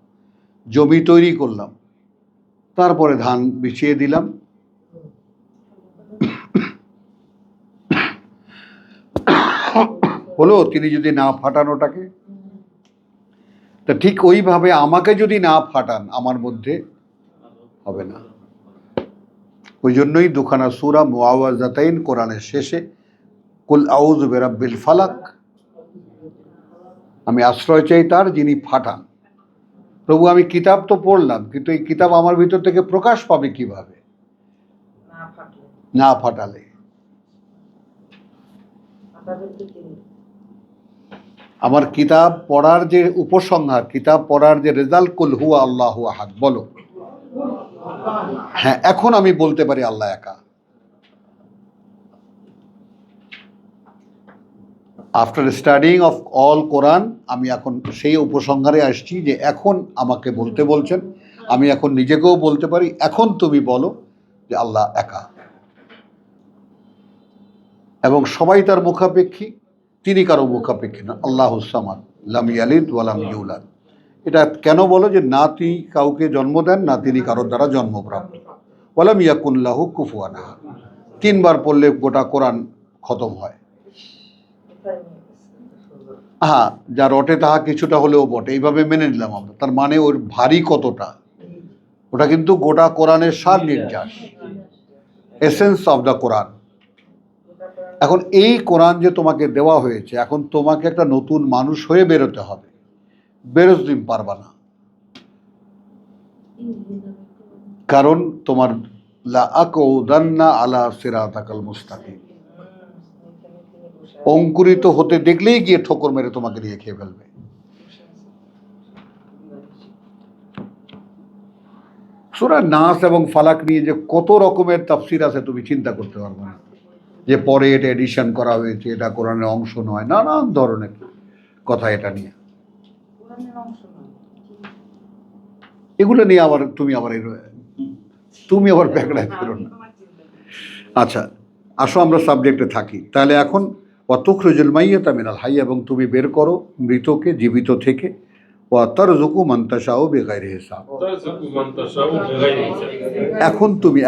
জমি তৈরি করলাম, তারপরে ধান বিছিয়ে দিলাম। হলো? তিনি যদি না ফাটানোটাকে, তা ঠিক ওইভাবে আমাকে যদি না ফাটান আমার মধ্যে হবে না। ওই জন্যই দুখানা সূরা মুআওয়াযাতাইন কোরআনের শেষে, কুল আউযু বিরাব্বিল ফালাক, আমি আশ্রয় চাই তার যিনি ফাটান। প্রভু আমি কিতাব তো পড়লাম, কিন্তু এই কিতাব আমার ভিতর থেকে প্রকাশ পাবে কিভাবে? না ফাটলে। না ফাটালে। আপনাদেরকে চিনি। আমার কিতাব পড়ার যে উপসংহার, কিতাব পড়ার যে রেজাল্ট, কুল হুয়া আল্লাহু আহাদ, বলো। হ্যাঁ, এখন আমি বলতে পারি আল্লাহ একা। আফটার স্টাডিং অফ অল কোরআন, আমি এখন সেই উপসংহারে আসছি যে এখন আমাকে বলতে বলছেন, আমি এখন নিজেকেও বলতে পারি, এখন তুমি বলো যে আল্লাহ একা। এবং সবাই তার মুখাপেক্ষী, তিনি কারো মুখাপেক্ষী না। আল্লাহুস সামাদ, লাম ইয়ালিদ ওয়া লাম ইউলাদ। এটা কেন বলো? যে না তিনি কাউকে জন্ম দেন, না তিনি কারোর দ্বারা জন্মপ্রাপ্ত। ওয়া লাম ইয়াকুন লাহু কুফুয়ান আহাদ। 3 বার পড়লে গোটা কোরআন খতম হয়। কোথায় নিয়ে গেছে? হ্যাঁ, যা রটে তাহা কিছুটা হলেও বটে, এইভাবে মেনে নিলাম আমরা। তার মানে ওর ভারী কতটা, ওটা কিন্তু গোটা কোরআনের সার নির্যাস, এসেন্স অফ দ্য কোরআন। এখন এই কোরআন যে তোমাকে দেওয়া হয়েছে, এখন তোমাকে একটা নতুন মানুষ হয়ে বেরোতে হবে। বেরোতে তুমি পারবা না, কারণ তোমার লা আকুদান্না আলা সিরাতাকাল মুস্তাকিম, অঙ্কুরিত হতে দেখলেই গিয়ে ঠোকর মেরে তোমাকে দিয়ে খেয়ে ফেলবে। সূরা নাস এবং ফালাক নিয়ে যে কত রকমের তাফসীর আছে তুমি চিন্তা করতে পারবে না। যে পরে এটা এডিশন করা হয়েছে, এটা কোরআনের অংশ নয়, নানান ধরনের কথা এটা নিয়ে। কোরআনের অংশ নয়। এগুলো নিয়ে আবার তুমি আবার প্যাকড়ায় ফেরো না। আচ্ছা, আসো আমরা সাবজেক্টে থাকি। তাহলে এখন ওয়াতুখরিজুল মাইয়াতা মিনাল হাই, এবং তুমি বের করো মৃতকে জীবিত থেকে। ওয়া তারযুকু মান তাশাউ বিগাইরি হিসাব। তারযুকু মান তাশাউ বিগাইরি হিসাব।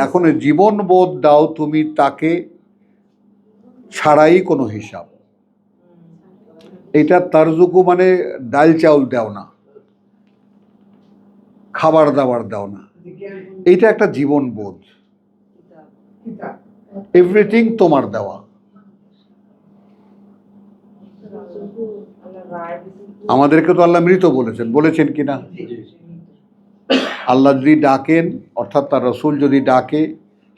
এখন জীবন বোধ দাও তুমি তাকে ছাড়াই কোনো হিসাব। এটা তারযুকু মানে ডাল চাউল দাও না, খাবার দাবার দাও না, এইটা একটা জীবন বোধ। কিতাব। এভরিথিং তোমার দেওয়া। আল্লাহ রায় দিয়েছেন। আমাদেরকে তো আল্লাহ মৃত বলেছেন কিনা? আল্লাহ যদি ডাকেন, অর্থাৎ তার রসুল যদি ডাকে,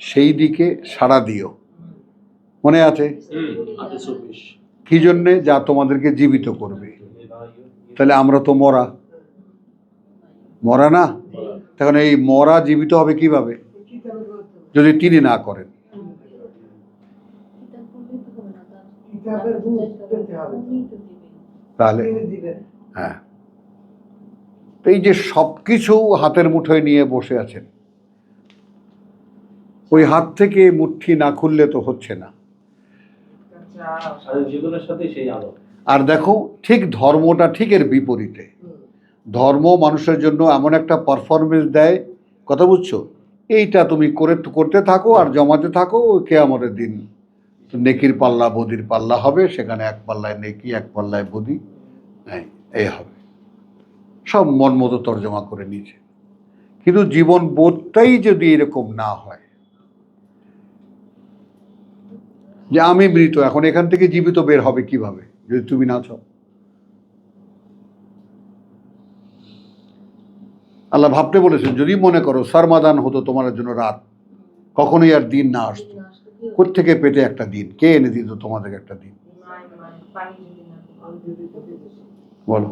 সেই দিকে সাড়া দিও। মনে আছে কি জন্যে? যা তোমাদেরকে জীবিত করবে। তাহলে আমরা তো মরা না। তখন এই মরা জীবিত হবে কিভাবে? কিতাবের মধ্যে। যদি তিনি না করেন। কিতাবের বুঝ পেতে হবে। তাহলে তিনি দিবেন। হ্যাঁ, তো এই যে সব কিছু হাতের মুঠোয় নিয়ে বসে আছেন, ওই হাত থেকে মুঠি না খুললে তো হচ্ছে না। জীবনের সাথে সেই আলো। আর দেখো, ঠিক ধর্মটা ঠিক এর বিপরীতে। ধর্ম মানুষের জন্য এমন একটা পারফরমেন্স দেয়, কথা বুঝছো? এইটা তুমি করতে থাকো আর জমাতে থাকো, কিয়ামতের দিন নেকির পাল্লা বদির পাল্লা হবে, সেখানে এক পাল্লায় নেকি, এক পাল্লায় বদি, এই হবে। সব মন মতো তর্জমা করে নিয়েছে। কিন্তু জীবন বোধটাই যদি এরকম না হয়, যে আমি মৃত, এখন এখান থেকে জীবিত বের হবে কিভাবে যদি তুমি না চাও? আল্লাহ ভাবতে বলেছেন, যদি মনে করো সরমাদান হতো তোমার জন্য রাত, কখনোই আর দিন না আসতো। কোত্থেকে পেতে একটা দিন? কে এনে দিত তোমাদের একটা দিন? পানি যদি না বলো।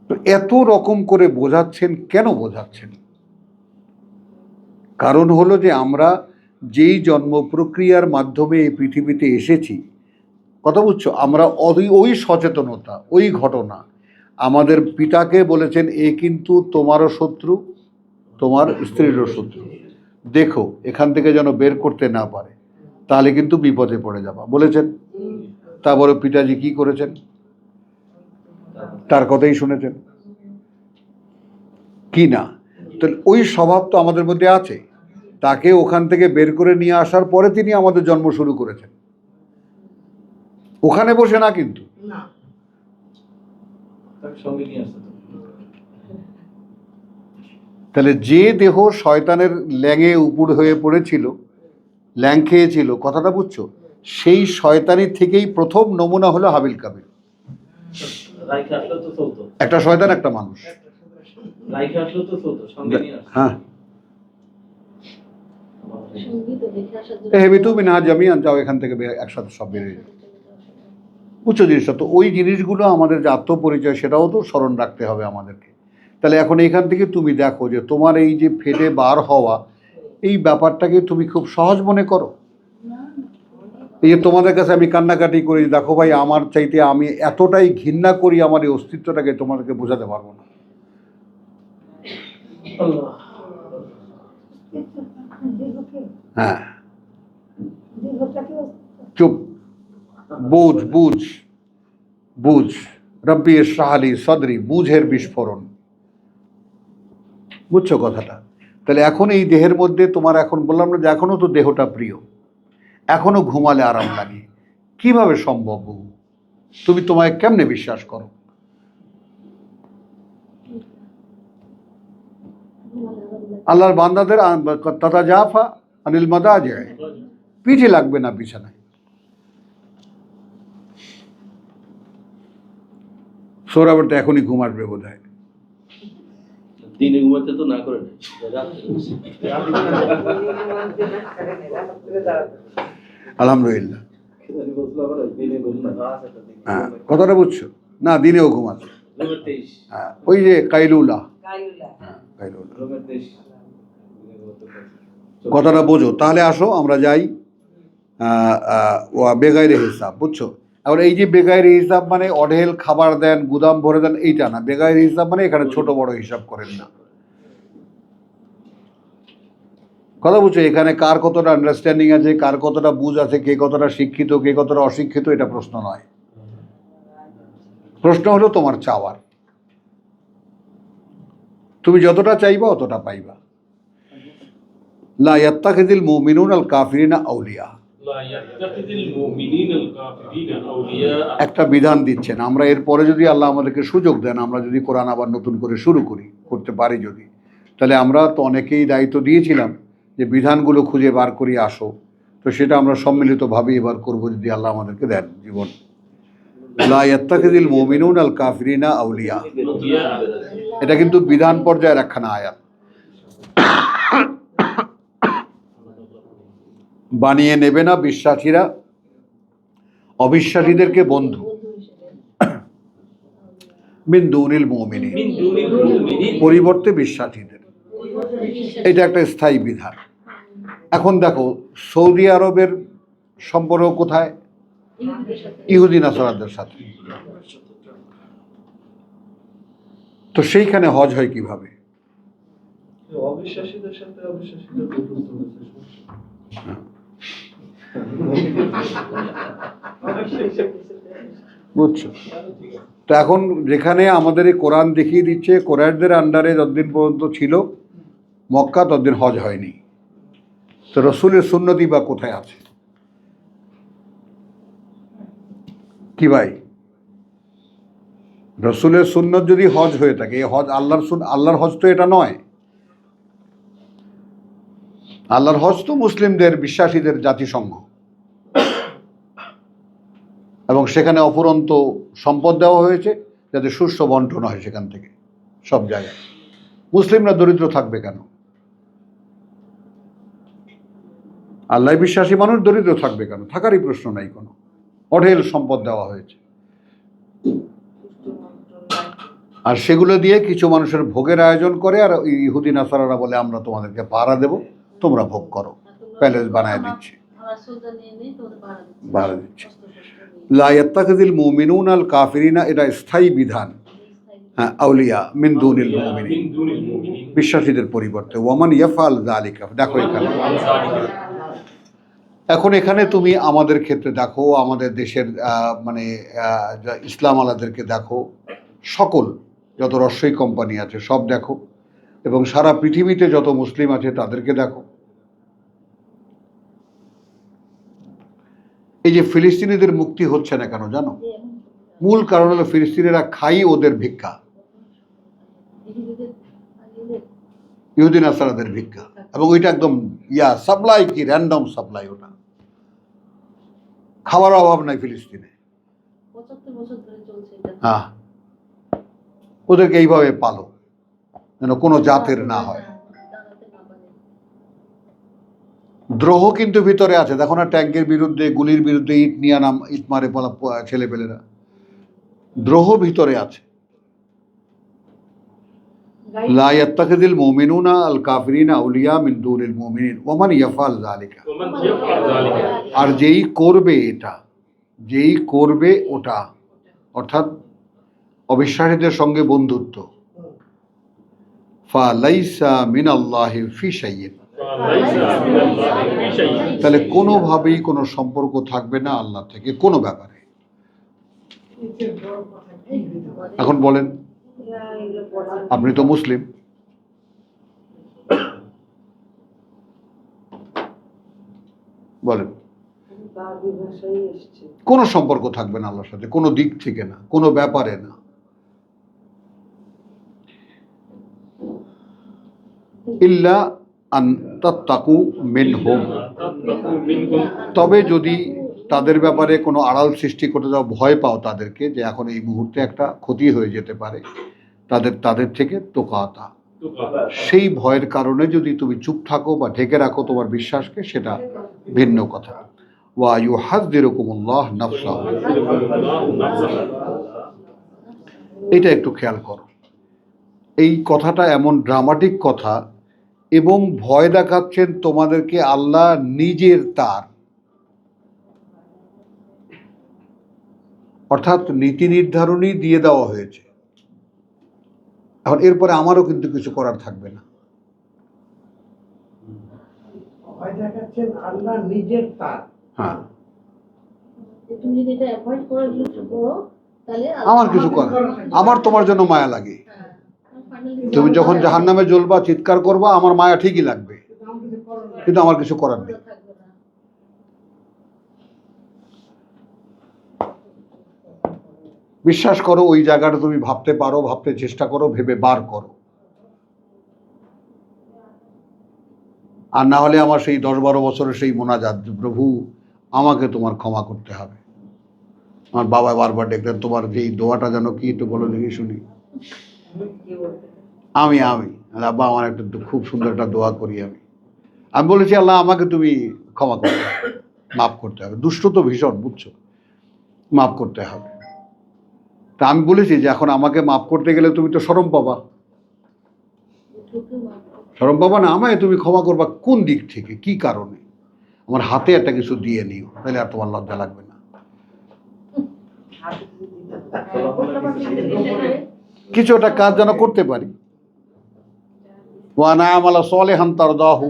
তো এত রকম করে বোঝাচ্ছেন, কেন বোঝাচ্ছেন? কারণ হলো যে আমরা যেই জন্ম প্রক্রিয়ার মাধ্যমে এই পৃথিবীতে এসেছি, কথা বুঝছো, আমরা ওই সচেতনতা, ওই ঘটনা আমাদের পিতাকে বলেছেন, এ কিন্তু তোমারও শত্রু, তোমার স্ত্রীরও শত্রু, দেখো এখান থেকে যেন বের করতে না পারে, তাহলে কিন্তু বিপদে পড়ে যাবা, বলেছেন। তারপরে পিতাজি কি করেছেন? তার কথাই শুনেছেন কি না? তাহলে ওই স্বভাব তো আমাদের মধ্যে আছে। তাকে ওখান থেকে বের করে নিয়ে আসার পরে তিনি আমাদের জন্ম শুরু করেছেন, ওখানে বসে না কিন্তু। না, তাকে সঙ্গে নিয়ে আসতে তো। তাহলে যে দেহ শয়তানের ল্যাঙে উপর হয়ে পড়েছিল, ল্যাং খেয়েছিল, কথাটা বুঝছো, সেই শয়তানি থেকেই প্রথম নমুনা হলো হাবিল কাবিল। রাইখে আসলে তো চলতো, একটা শয়তান একটা মানুষ। রাইখে আসলে তো চলতো, সঙ্গে নিয়ে আসতো। হ্যাঁ, সঙ্গীত দেখে আসার জন্য হেবি তুমি না জামিয়ান, যাও এখান থেকে একসাথে সব বেরিয়ে যাও। উচ্চ জিনিসটা তো ওই জিনিসগুলো আমাদের যে আত্মপরিচয়, সেটাও তো স্মরণ রাখতে হবে আমাদেরকে। তাহলে এখন এইখান থেকে তুমি দেখো যে তোমার এই যে ফেটে বার হওয়া, এই ব্যাপারটাকে তুমি খুব সহজ মনে করো। এই যে তোমাদের কাছে আমি কান্নাকাটি করি, দেখো ভাই আমার চাইতে আমি এতটাই ঘৃণা করি আমার এই অস্তিত্বটাকে, তোমাদেরকে বোঝাতে পারবো না। আল্লাহ। হ্যাঁ, চুপ, বুঝ বুঝ বুঝ, রব্বি ইশরাহ লি সদরি, বুঝের বিস্ফোরণ, বুঝছো কথাটা? তাহলে এখন এই দেহের মধ্যে তোমার, এখন বললাম না যে এখনো তো দেহটা প্রিয়, এখনো ঘুমালে আরাম লাগে, কিভাবে সম্ভব? তুমি তোমায় কেমনে বিশ্বাস করো? আল্লাহর বান্দাদের তাতা জাফা আনিল মাদাজি, পিঠে লাগবে না বিছানায়। সৌরভটা এখনই ঘুম আসবে বোধ হয়। দিনে ঘুমাতে তো না করে আলহামদুলিল্লাহ, আমি বলছিলাম আবার দিনে ঘুম না। হ্যাঁ কথাটা বুঝছো না? দিনেও ঘুমাচ্ছে। রোমের 23, হ্যাঁ, ওই যে কাইলুলা, কাইলা হ্যাঁ কাইলুলা, রোমের 23 কথাটা বোঝো। তাহলে আসো আমরা যাই বেগাইরে হিসাব, বুঝছো? এবার এই যে বেগাইরে হিসাব মানে অঢেল খাবার দেন, গুদাম ভরে দেন, এইটা না। বেগাইরে হিসাব মানে এখানে ছোট বড় হিসাব করেন না, কথা বুঝছো? এখানে কার কতটা আন্ডারস্ট্যান্ডিং আছে, কার কতটা বুঝ আছে, কে কতটা শিক্ষিত, কে কতটা অশিক্ষিত, এটা প্রশ্ন নয়। প্রশ্ন হলো তোমার চাওয়ার। তুমি যতটা চাইবা অতটা পাইবা। লা ইয়াত্তাখিযুল মুমিনুনা আল কাফিরিনা আউলিয়া, লা ইয়াত্তাখিযুল মুমিনিনা আল কাফিরিনা আউলিয়া। একটা বিধান দিচ্ছেন। আমরা এরপরে যদি আল্লাহ আমাদেরকে সুযোগ দেন, আমরা যদি কোরআন আবার নতুন করে শুরু করতে পারি যদি, তাহলে আমরা তো অনেকেই দায়িত্ব দিয়েছিলাম যে বিধানগুলো খুঁজে বার করিয়ে আসো, তো সেটা আমরা সম্মিলিতভাবে এবার করব যদি আল্লাহ আমাদেরকে দেন জীবন। লা ইয়াত্তাখিযুল মুমিনুনা আল কাফিরিনা আউলিয়া, এটা কিন্তু বিধান পর্যায়ের একখানা আয়াত। বানিয়ে নেবে না বিশ্বাসীরা অবিশ্বাসীদেরকে বন্ধু, মিন দুনিল মুমিনিন, মিন দুনিল মুমিনিন, পরিবর্তে বিশ্বাসীদের। এটা একটা স্থায়ী বিধান। এখন দেখো সৌদি আরবের সম্পর্ক কোথায়? ইহুদি নাসারাদের সাথে। তো সেইখানে হজ হয় কিভাবে? অবিশ্বাসীদের সাথে অবিশ্বাসীদের বন্ধুত্ব হয়েছে। বুঝছো? তো এখন যেখানে আমাদের এই কোরআন দেখিয়ে দিচ্ছে কোরআনদের আন্ডারে যতদিন পর্যন্ত ছিল মক্কা, ততদিন হজ হয়নি। তো রসুলের সুন্নতি বা কোথায় আছে? কি ভাই, রসুলের সুন্নত যদি হজ হয়ে থাকে, এই হজ আল্লাহর হজ তো এটা নয়। আল্লাহর হজ তো মুসলিমদের, বিশ্বাসীদের জাতিসংঘ, এবং সেখানে অফুরন্ত সম্পদ দেওয়া হয়েছে যাতে সুষ্ঠু বন্টন হয় সেখান থেকে সব জায়গায়। মুসলিমরা দরিদ্র থাকবে কেন? আল্লাহ বিশ্বাসী মানুষ দরিদ্র থাকবে কেন? থাকারই প্রশ্ন নাই কোনো। অঢেল সম্পদ দেওয়া হয়েছে, আর সেগুলো দিয়ে কিছু মানুষের ভোগের আয়োজন করে, আর ইহুদি নাসারারা বলে আমরা তোমাদেরকে পাহারা দেব, তোমরা ভোগ করো, প্যালেস বানায় দিচ্ছে, আমরা সোজা নিয়ে নেই তোমাদের ভাড়া দিচ্ছে। লা ইয়াত্তাখিযুল মুমিনুনা আল কাফিরিনা, এটা স্থায়ী বিধান। হ্যাঁ, আউলিয়া মিন দুনিল মুমিনিন, মিন দুনিল মুমিনিন। বিশ্বাসীদের পরিবর্তে। ওয়ামান ইয়াফআল যালিকা, দেখো এখানে, এখন এখানে তুমি আমাদের ক্ষেত্রে দেখো, আমাদের দেশের মানে ইসলাম আলাদেরকে দেখো, সকল যত রস্যই কোম্পানি আছে সব দেখো, এবং সারা পৃথিবীতে যত মুসলিম আছে তাদেরকে দেখো। এই যে ফিলিস্তিনিদের মুক্তি হচ্ছে না কেন জানো? মূল কারণ হলো ফিলিস্তিনিরা খাই ওদের ভিক্ষা, ইহুদিন আসারাদের ভিক্ষা, এবং ওইটা একদম সাপ্লাই, কি র্যান্ডম সাপ্লাই, ওটা খাওয়ার অভাব নাই ফিলিস্তিনে। 75 বছর ধরে চলছে এটা। হ্যাঁ, ওদেরকে এইভাবে পালো যেন কোনো জাতের না হয়। দাঁড়াতে না পারে। দ্রোহ কিন্তু ভিতরে আছে, দেখো না, ট্যাঙ্কের বিরুদ্ধে, গুলির বিরুদ্ধে ইট নিয়ে ইট মারে ছেলেপেলেরা, দ্রোহ ভিতরে আছে। লা ইয়াত্তাখিযুল মুমিনুনা আল কাফিরিনা আউলিয়া মিন দুনিল মুমিনিন ওয়ামান ইয়াফআল যালিকা, ওমান ইয়াফআল যালিকা। আর যেই করবে এটা, যেই করবে ওটা, অর্থাৎ অবিশ্বাসীদের সঙ্গে বন্ধুত্ব, ফালাইসা মিনাল্লাহি ফি শাইইন, ফালাইসা মিনাল্লাহি ফি শাইইন। তাহলে কোনোভাবেই কোনো সম্পর্ক থাকবে না আল্লাহ থেকে কোনো ব্যাপারে। এর বড় কথা কি হইতে পারে? এখন বলেন, আপনি তো মুসলিম, বলেন কোনো সম্পর্ক থাকবে না আল্লাহর সাথে, কোনো দিক থেকে না, কোনো ব্যাপারে না। ইল্লা আন তাত্তাকু মিনহুম, তাত্তাকু মিনহুম। তবে যদি তাদের ব্যাপারে কোনো আড়াল সৃষ্টি করতে যাও, ভয় পাও তাদেরকে যে এখন এই মুহূর্তে একটা ক্ষতি হয়ে যেতে পারে, তাদের থেকে তোকাতা, সেই ভয়ের কারণে যদি তুমি চুপ থাকো বা ঢেকে রাখো তোমার বিশ্বাসকে, সেটা ভিন্ন কথা। ওয়া ইউহাযযিরুকুমুল্লাহ নাফসাহু, এটা একটু খেয়াল করো। এই কথাটা এমন ড্রামাটিক কথা, এবং ভয় দেখাচ্ছেন তোমাদেরকে আল্লাহ নিজের তার, অর্থাৎ নীতি নির্ধারণই দিয়ে দেওয়া হয়েছে। এখন এরপরে আমারও কিন্তু কিছু করার থাকবে না। ভয় দেখাচ্ছেন আল্লাহ নিজের তার। হ্যাঁ, তুমি যদি এটা অ্যাভয়েড করে করো তাহলে আমার কিছু করার, আমার তোমার জন্য মায়া লাগে। হ্যাঁ, finally তুমি যখন জাহান্নামে জ্বলবা, চিৎকার করবা, আমার মায়া ঠিকই লাগবে, কিন্তু আমার কিছু করার নেই। থাকবে না। বিশ্বাস করো, ওই জায়গাটা তুমি ভাবতে পারো, ভাবতে চেষ্টা করো, ভেবে বার করো। আর না হলে আমার সেই 10-12 বছরের সেই মোনাজাত, প্রভু আমাকে তোমার ক্ষমা করতে হবে। আমার বাবা বারবার দেখলেন, তোমার যেই দোয়াটা যেন কি, একটু বলো দেখি শুনি। আমি আব্বা, আমার একটা খুব সুন্দর একটা দোয়া করি। আমি বলেছি, আল্লাহ আমাকে তুমি ক্ষমা করতে হবে, মাফ করতে হবে। দুষ্ট তো ভীষণ, বুঝছো, মাফ করতে হবে। তা আমি বলেছি যে এখন আমাকে মাফ করতে গেলে তুমি তো শরম পাবা। শরম পাবা না, আমায় তুমি ক্ষমা করবা কোন দিক থেকে, কি কারণে? আমার হাতে একটা কিছু দিয়ে নিও, তাহলে আর তোমার লজ্জা লাগবে না। কিছু একটা কাজ যেন করতে পারি। ওয়া না'মালা সালিহান তারদাহু,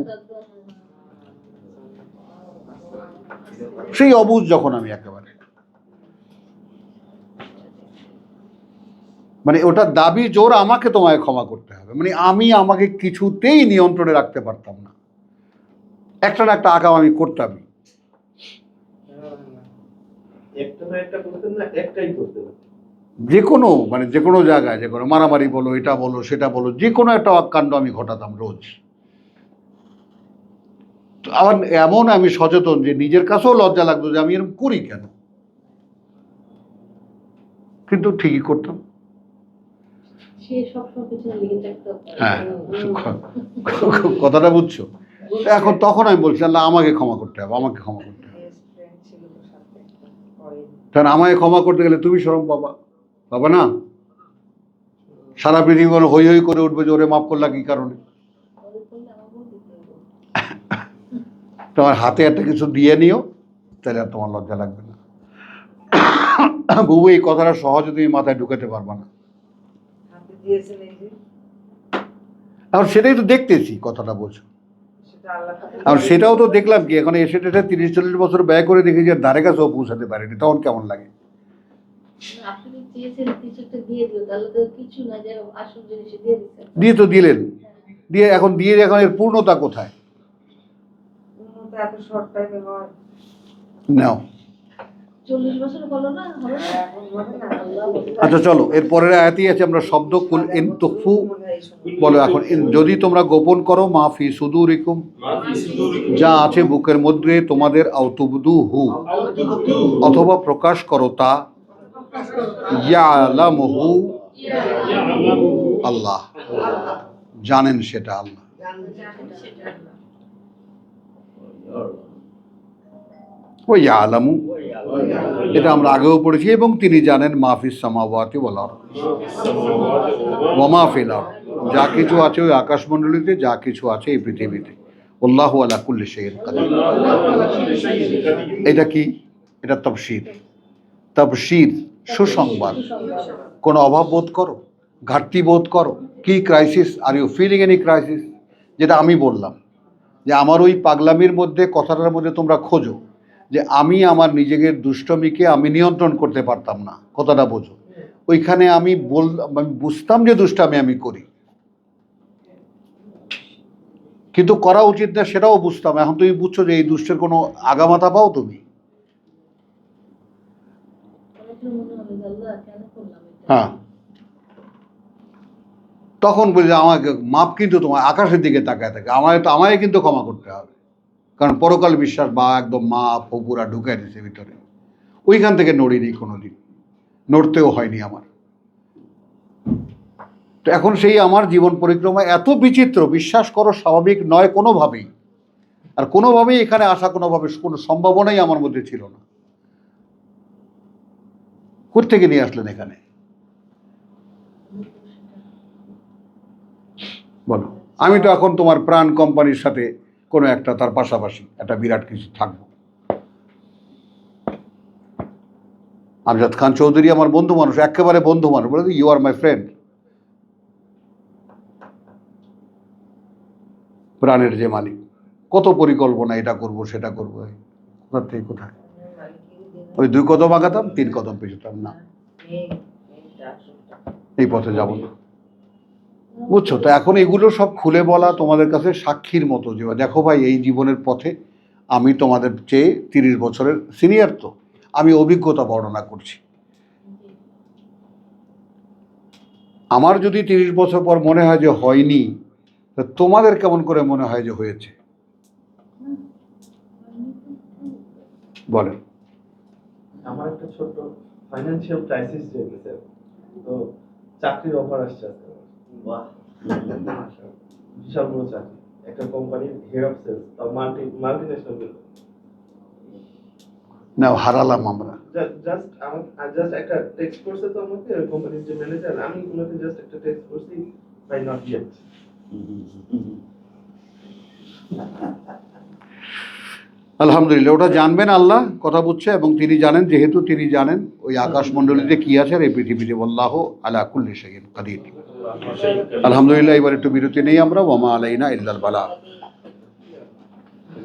সেই অবুঝ যখন আমি একেবারে, মানে ওটা দাবি জোর আমাকে তোমায় ক্ষমা করতে হবে, মানে আমি আমাকে কিছুতেই নিয়ন্ত্রণে রাখতে পারতাম না, একটা না একটা আগাম আমি করতামই। একটা না একটা করতেন না, একটাই করতে পারতেন। যে কোনো, মানে যে কোনো জায়গায়, যে কোনো মারামারি বলো, এটা বলো, সেটা বলো, যে কোনো একটা কাণ্ড আমি ঘটাতাম রোজ। আবার এমন আমি সচেতন যে নিজের কাছেও লজ্জা লাগতো যে আমি এরকম করি কেন, কিন্তু ঠিকই করতাম। সে সবসময় পিছনে লেগে থাকতো। হ্যাঁ, কথাটা বুঝছো? তো এখন তখন আমি বলছি আল্লাহ আমাকে ক্ষমা করতে হবে, আমাকে ক্ষমা করতে হবে। ছিল তো সাথে পরে কারণ আমাকে ক্ষমা করতে গেলে তুমি শরম পাবা, পাবা না? সারা পৃথিবী মনে হই হই করে উঠবে যে ওরে মাফ করলা কি কারণে? ওদের করলে আমাকেও দিতে হবে। তোমার হাতে একটা কিছু দিয়ে নিও, তাহলে আর তোমার লজ্জা লাগবে না। বুবু, এই কথাটা সহজে তুমি মাথায় ঢুকাতে পারবা না। হাতে দিয়েছেন এই যে এখন সেটাই তো দেখতেছি, কথাটা বলছো। সেটা আল্লাহ আর সেটাও তো দেখলাম কি, এখন এসে টেসে 30-40 বছর ব্যয় করে দেখি যে ধারে কাছেও পৌঁছাতে পারেনি, তখন কেমন লাগে? আপনি যদি চেয়েছেন কিছু একটা দিয়ে দিও, তাহলে তো কিছু না, যে আসল জিনিস দিয়ে দিচ্ছেন। দিয়ে তো দিলেন, দিয়ে এখন এর পূর্ণতা কোথায়? উন্নত এত শর্ট টাইমে হয় নাও। 40 বছর হলো না, হবে না? এখন বলে না আল্লাহ আচ্ছা চলো, এর পরের আয়াতেই আছে আমরা শব্দ কুল ইন তুখফু, বলো এখন যদি তোমরা গোপন করো মাফি সুদুরিকুম, মা ফি সুদুরিকুম যা আছে বুকের মধ্যে তোমাদের, আউতুবদু হু, আও তুবদু অথবা প্রকাশ করো তা, ইয়ালামুহু, ইয়ালামু আল্লাহ জানেন সেটা আল্লাহ। ও ইয়ালামু, এটা আমরা আগেও পড়েছি, এবং তিনি জানেন মাফিস সামাওয়াতি ওয়াল আরদ, ওয়া মা ফিল আরদ, যা কিছু আছে ওই আকাশমণ্ডলীতে, যা কিছু আছে এই পৃথিবীতে। আল্লাহু আলা কুল্লি শাইইন কাদির। এটা কি? এটা তাফসীর। তাফসীর, সুসংবাদ। কোনো অভাব বোধ করো, ঘাটতি বোধ করো, কি crisis, are you feeling any crisis? যেটা আমি বললাম যে আমার ওই পাগলামির মধ্যে, কথাটার মধ্যে তোমরা খোঁজো যে আমি আমার নিজেদের দুষ্টমিকে আমি নিয়ন্ত্রণ করতে পারতাম না, কথাটা বোঝো। ওইখানে আমি বুঝতাম যে দুষ্টামি আমি করি, কিন্তু করা উচিত না সেটাও বুঝতাম। এখন তুমি বুঝছো যে এই দুষ্টের কোনো আগামাথা পাও তুমি? অনেকের মনে হবে যে আল্লাহ কেন করলাম এটা? হ্যাঁ, তখন বলি যে আমাকে মাপ, কিন্তু তোমার আকাশের দিকে তাকায় থাকে, আমায় কিন্তু ক্ষমা করতে হবে। কারণ পরকাল বিশ্বাস বা একদম মা ফকুরা ঢুকাই দিয়েছে ভিতরে, ওইখান থেকে নড়িনি কোনোদিন, নড়তেও হয়নি আমার। তো এখন সেই আমার জীবন পরিক্রমা এত বিচিত্র, বিশ্বাস করো স্বাভাবিক নয় কোনোভাবেই। আর কোনোভাবেই এখানে আসা কোনোভাবে কোনো সম্ভাবনাই আমার মধ্যে ছিল না। কোত্থেকে নিয়ে আসলেন এখানে বলো? আমি তো এখন তোমার প্রাণ কোম্পানির সাথে কোনো একটা, তার পাশাপাশি একটা বিরাট কিছু থাকবো। আমজাদ খান চৌধুরী আমার বন্ধু মানুষ, একেবারে বন্ধু মানুষ, বলে ইউ আর মাই ফ্রেন্ড। প্রাণের যে মালিক, কত পরিকল্পনা, এটা করব সেটা করবো, কোথা থেকে কোথায়। ওই 2 কদম আগাতাম, 3 কদম পেছতাম না, এই পথে যাব না, বুঝছো? তো এখন এগুলো সব খুলে বলা তোমাদের কাছে সাক্ষীর মতো, যে দেখো ভাই এই জীবনের পথে আমি তোমাদের চেয়ে 30 বছরের সিনিয়র, তো আমি অভিজ্ঞতা বর্ণনা করছি। আমার যদি 30 বছর পর মনে হয় যে হয়নি, তো তোমাদের কেমন করে মনে হয় যে হয়েছে? বলেন। আমার একটা ছোট ফাইন্যান্সিয়াল ক্রাইসিস চলছে, তো চাকরির অফার আসছে আজকে। বাহ, বিশাল বড় চাকরি, একটা কোম্পানির হেড অফ সেলস, মাল্টিন্যাশনাল। না, হারালাম আমরা। জাস্ট একটা টেক্সট করছে তো আমাকে কোম্পানির যে ম্যানেজার, আমি ওনাকে জাস্ট একটা টেক্সট করছি, বাই নট ইয়েট। আলহামদুলিল্লাহ, ওটা জানবেন আল্লাহ, কথা বুঝছে, এবং তিনি জানেন, যেহেতু তিনি জানেন ওই আকাশমণ্ডলীতে কি আছে আর এই পৃথিবীতে। আল্লাহু আলা কুল্লি শাইইন কাদির। আলহামদুলিল্লাহ, এবার একটু বিরতি নেই আমরা। ওয়া মা আলাইনা ইল্লাল বালাগ।